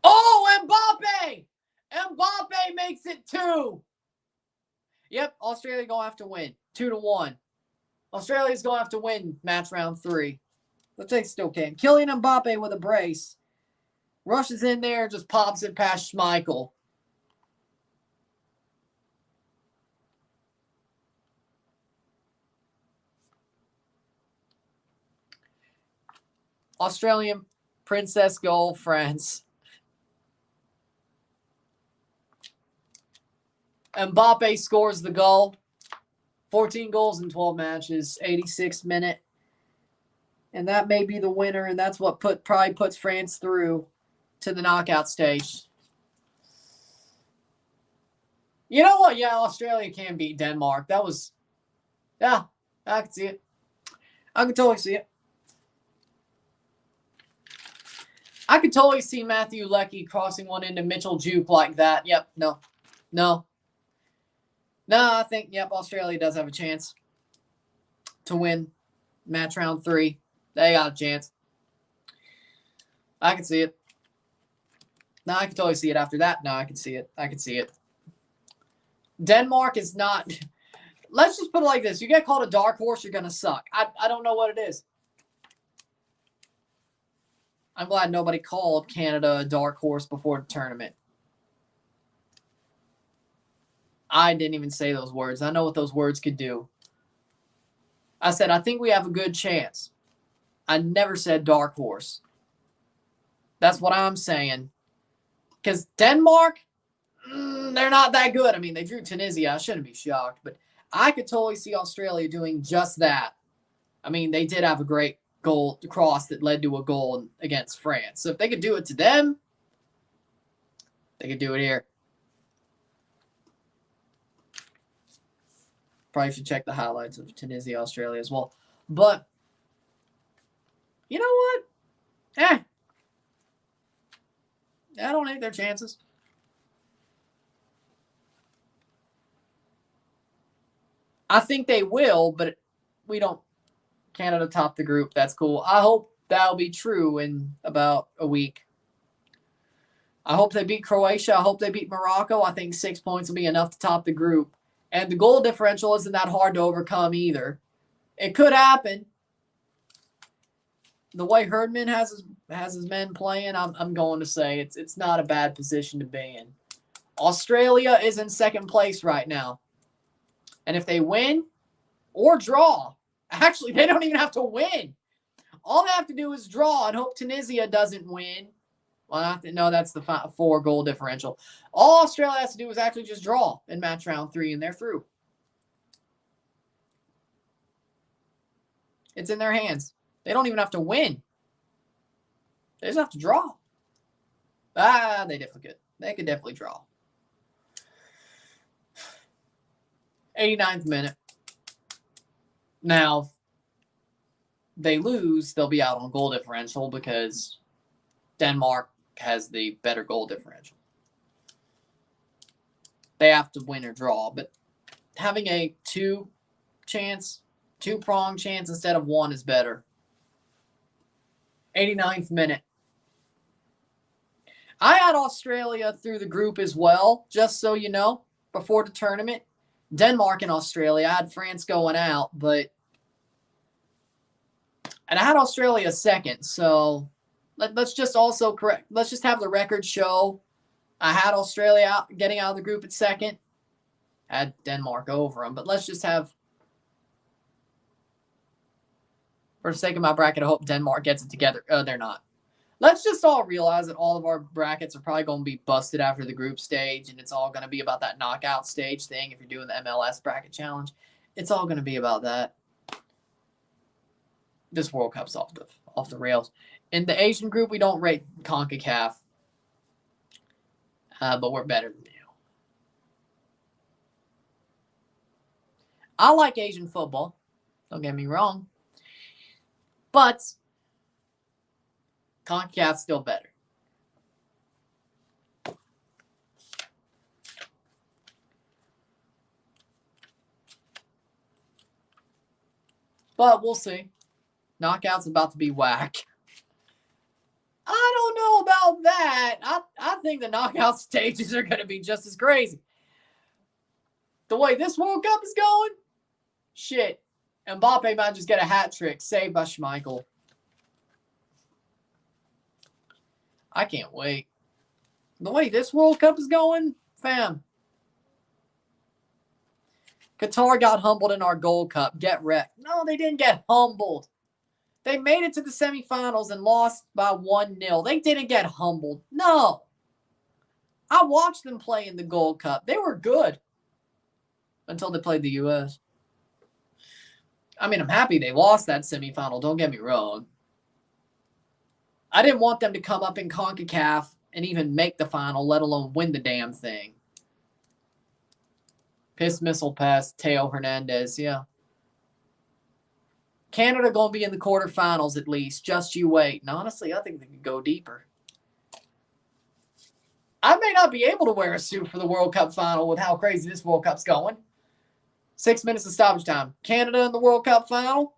Oh, Mbappe! Mbappe makes it 2. Yep, Australia going to have to win. 2-1. Australia's going to have to win match round 3. But they still can. Kylian Mbappe with a brace. Rushes in there, just pops it past Schmeichel. Australian princess goal, France. Mbappe scores the goal. 14 goals in 12 matches, 86th minute. And that may be the winner, and that's what probably puts France through to the knockout stage. You know what? Yeah, Australia can beat Denmark. That was, yeah, I can see it. I can totally see it. I could totally see Matthew Leckie crossing one into Mitchell Juke like that. Yep, no. I think, yep, Australia does have a chance to win match round 3. They got a chance. I can see it. No, I can totally see it after that. No, I can see it. Denmark is not. Let's just put it like this. You get called a dark horse, you're going to suck. I don't know what it is. I'm glad nobody called Canada a dark horse before the tournament. I didn't even say those words. I know what those words could do. I said, I think we have a good chance. I never said dark horse. That's what I'm saying. Because Denmark, they're not that good. I mean, they drew Tunisia. I shouldn't be shocked. But I could totally see Australia doing just that. I mean, they did have a great goal cross that led to a goal against France. So if they could do it to them, they could do it here. Probably should check the highlights of Tunisia, Australia as well. But you know what? I don't hate their chances. I think they will, but we don't. Canada top the group. That's cool. I hope that'll be true in about a week. I hope they beat Croatia. I hope they beat Morocco. I think 6 points will be enough to top the group. And the goal differential isn't that hard to overcome either. It could happen. The way Herdman has his men playing, I'm going to say it's not a bad position to be in. Australia is in second place right now. And if they win or draw, actually, they don't even have to win. All they have to do is draw and hope Tunisia doesn't win. Well, no, that's the 4-goal differential. All Australia has to do is actually just draw in match round 3, and they're through. It's in their hands. They don't even have to win. They just have to draw. They definitely could. They could definitely draw. 89th minute. Now, if they lose, they'll be out on goal differential because Denmark has the better goal differential. They have to win or draw, but having a 2-prong chance instead of 1 is better. 89th minute. I had Australia through the group as well, just so you know, before the tournament. Denmark and Australia. I had France going out, and I had Australia second, so let's just also correct. Let's just have the record show. I had Australia getting out of the group at second. I had Denmark over them, but let's just have, for the sake of my bracket, I hope Denmark gets it together. They're not. Let's just all realize that all of our brackets are probably going to be busted after the group stage, and it's all going to be about that knockout stage thing. If you're doing the MLS bracket challenge, it's all going to be about that. This World Cup's off the rails. In the Asian group, we don't rate CONCACAF, but we're better than you. I like Asian football. Don't get me wrong. But CONCACAF's still better. But we'll see. Knockout's about to be whack. I don't know about that. I think the knockout stages are going to be just as crazy. The way this World Cup is going, shit. Mbappe might just get a hat trick saved by Schmeichel. I can't wait. The way this World Cup is going, fam. Qatar got humbled in our Gold Cup. Get wrecked. No, they didn't get humbled. They made it to the semifinals and lost by 1-0. They didn't get humbled. No. I watched them play in the Gold Cup. They were good until they played the U.S. I mean, I'm happy they lost that semifinal. Don't get me wrong. I didn't want them to come up in CONCACAF and even make the final, let alone win the damn thing. Piss missile pass, Teo Hernandez, yeah. Canada going to be in the quarterfinals at least. Just you wait. And honestly, I think they could go deeper. I may not be able to wear a suit for the World Cup final with how crazy this World Cup's going. 6 minutes of stoppage time. Canada in the World Cup final.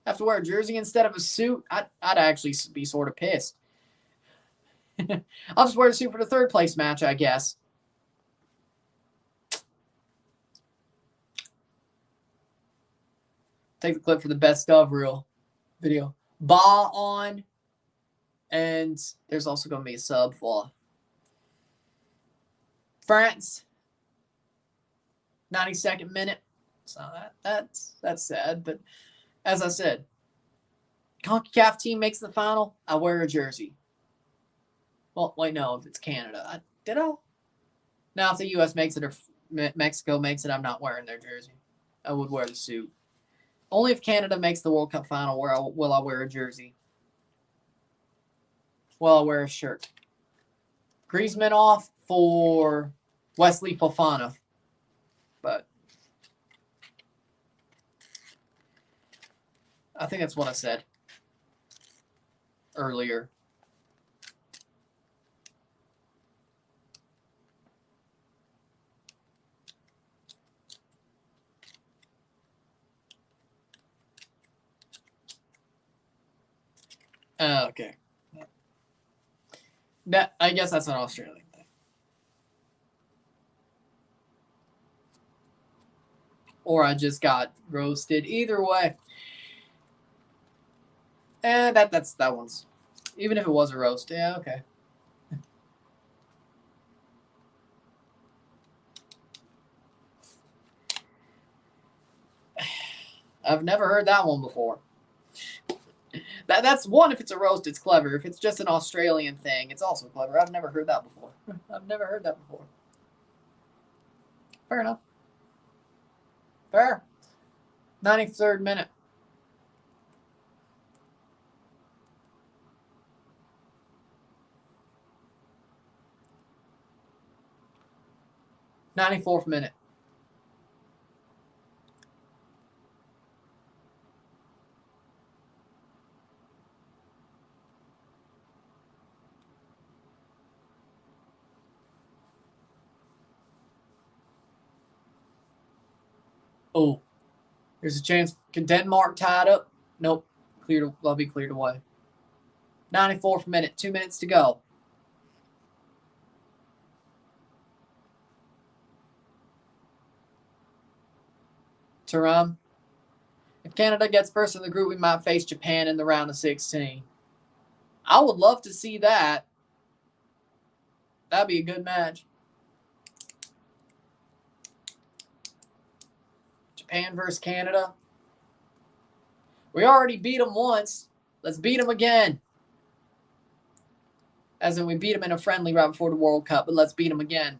Have to wear a jersey instead of a suit. I'd actually be sort of pissed. I'll just wear a suit for the third place match, I guess. Take the clip for the best of reel video. Ba on. And there's also going to be a sub for France. 92nd minute. So that's sad. But as I said, CONCACAF team makes the final, I wear a jersey. Well, wait, no, if it's Canada. Did I? Now, if the U.S. makes it or Mexico makes it, I'm not wearing their jersey. I would wear the suit. Only if Canada makes the World Cup final will I wear a jersey. Will I wear a shirt. Griezmann off for Wesley Fofana. But I think that's what I said earlier. Okay. I guess that's an Australian thing. Or I just got roasted. Either way. And that one's. Even if it was a roast. Yeah, okay. I've never heard that one before. That's one, if it's a roast, it's clever. If it's just an Australian thing, it's also clever. I've never heard that before. Fair enough. Fair. 93rd minute. '94th minute. Oh, there's a chance. Can Denmark tie it up? Nope. They'll be cleared away. 94th minute. 2 minutes to go. Turam. If Canada gets first in the group, we might face Japan in the round of 16. I would love to see that. That'd be a good match. Japan versus Canada. We already beat them once. Let's beat them again. As in, we beat them in a friendly right before the World Cup, but let's beat them again.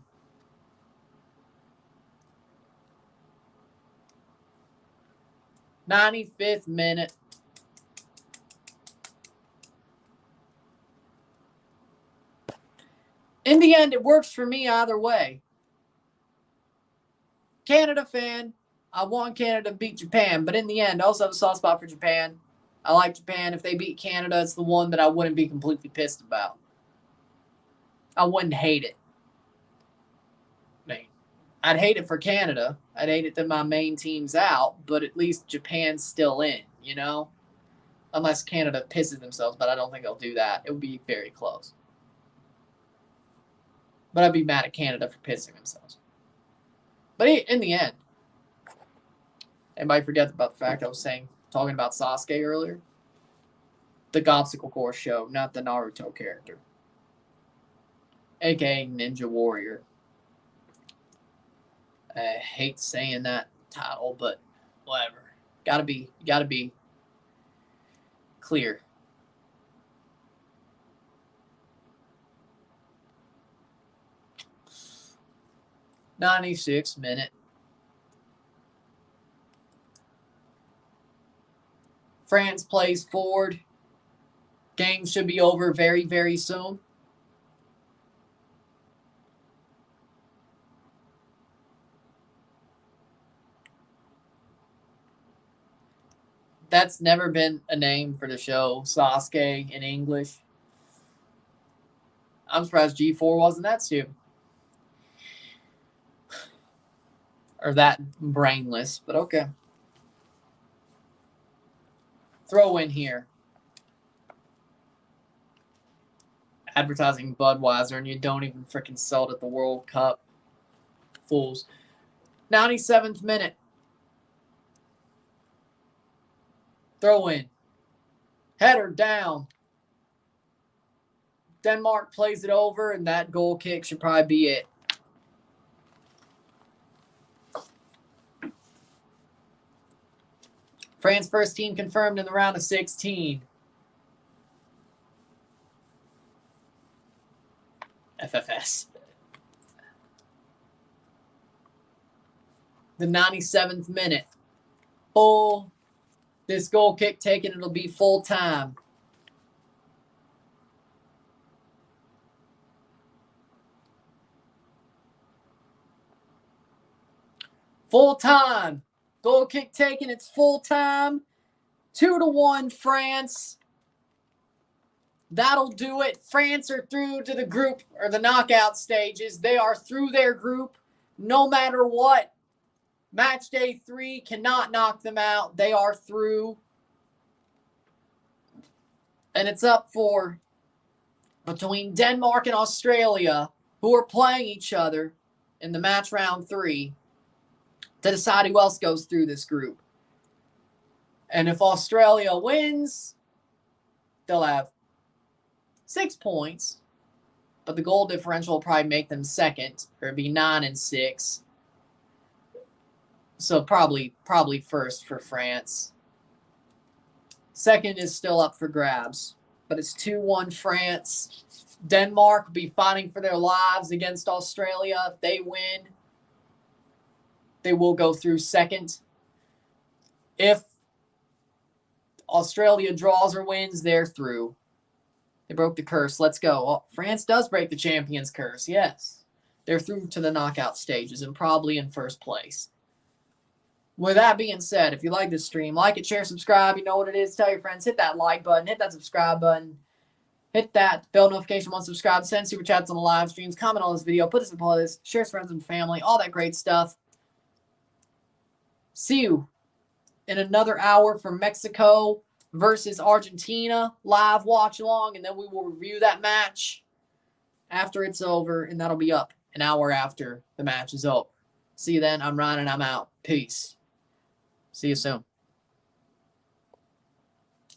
'95th minute. In the end, it works for me either way. Canada fan. I want Canada to beat Japan, but in the end, I also have a soft spot for Japan. I like Japan. If they beat Canada, it's the one that I wouldn't be completely pissed about. I wouldn't hate it. I mean, I'd hate it for Canada. I'd hate it that my main team's out, but at least Japan's still in, you know? Unless Canada pisses themselves, but I don't think they'll do that. It would be very close. But I'd be mad at Canada for pissing themselves. But in the end, anybody forget about the fact I was talking about Sasuke earlier? The Gobstacle Course show, not the Naruto character. AKA Ninja Warrior. I hate saying that title, but whatever. Gotta be clear. '96 minute. France plays forward. Game should be over very, very soon. That's never been a name for the show, Sasuke in English. I'm surprised G4 wasn't that stupid. Or that brainless, but okay. Throw in here. Advertising Budweiser, and you don't even freaking sell it at the World Cup. Fools. 97th minute. Throw in. Header down. Denmark plays it over, and that goal kick should probably be it. France first team confirmed in the round of 16. FFS. The 97th minute. This goal kick taken, it'll be full time. Full time. Goal kick taken, it's full time. 2-1 France. That'll do it. France are through to the group or the knockout stages. They are through their group no matter what. Match day 3 cannot knock them out. They are through. And it's up for between Denmark and Australia, who are playing each other in the match round 3, to decide who else goes through this group. And if Australia wins, they'll have 6 points, but the goal differential will probably make them second, or it'd be 9-6. So probably first for France. Second is still up for grabs, but it's 2-1 France. Denmark will be fighting for their lives against Australia. If they win, they will go through second. If Australia draws or wins, they're through. They broke the curse. Let's go. Well, France does break the champions curse, yes. They're through to the knockout stages and probably in first place. With that being said, if you like this stream, like it, share, subscribe. You know what it is. Tell your friends. Hit that like button. Hit that subscribe button. Hit that bell notification once subscribed. Send super chats on the live streams. Comment on this video. Put this in playlist. Share with friends and family. All that great stuff. See you in another hour for Mexico versus Argentina. Live watch along. And then we will review that match after it's over. And that'll be up an hour after the match is over. See you then. I'm Ryan and I'm out. Peace. See you soon.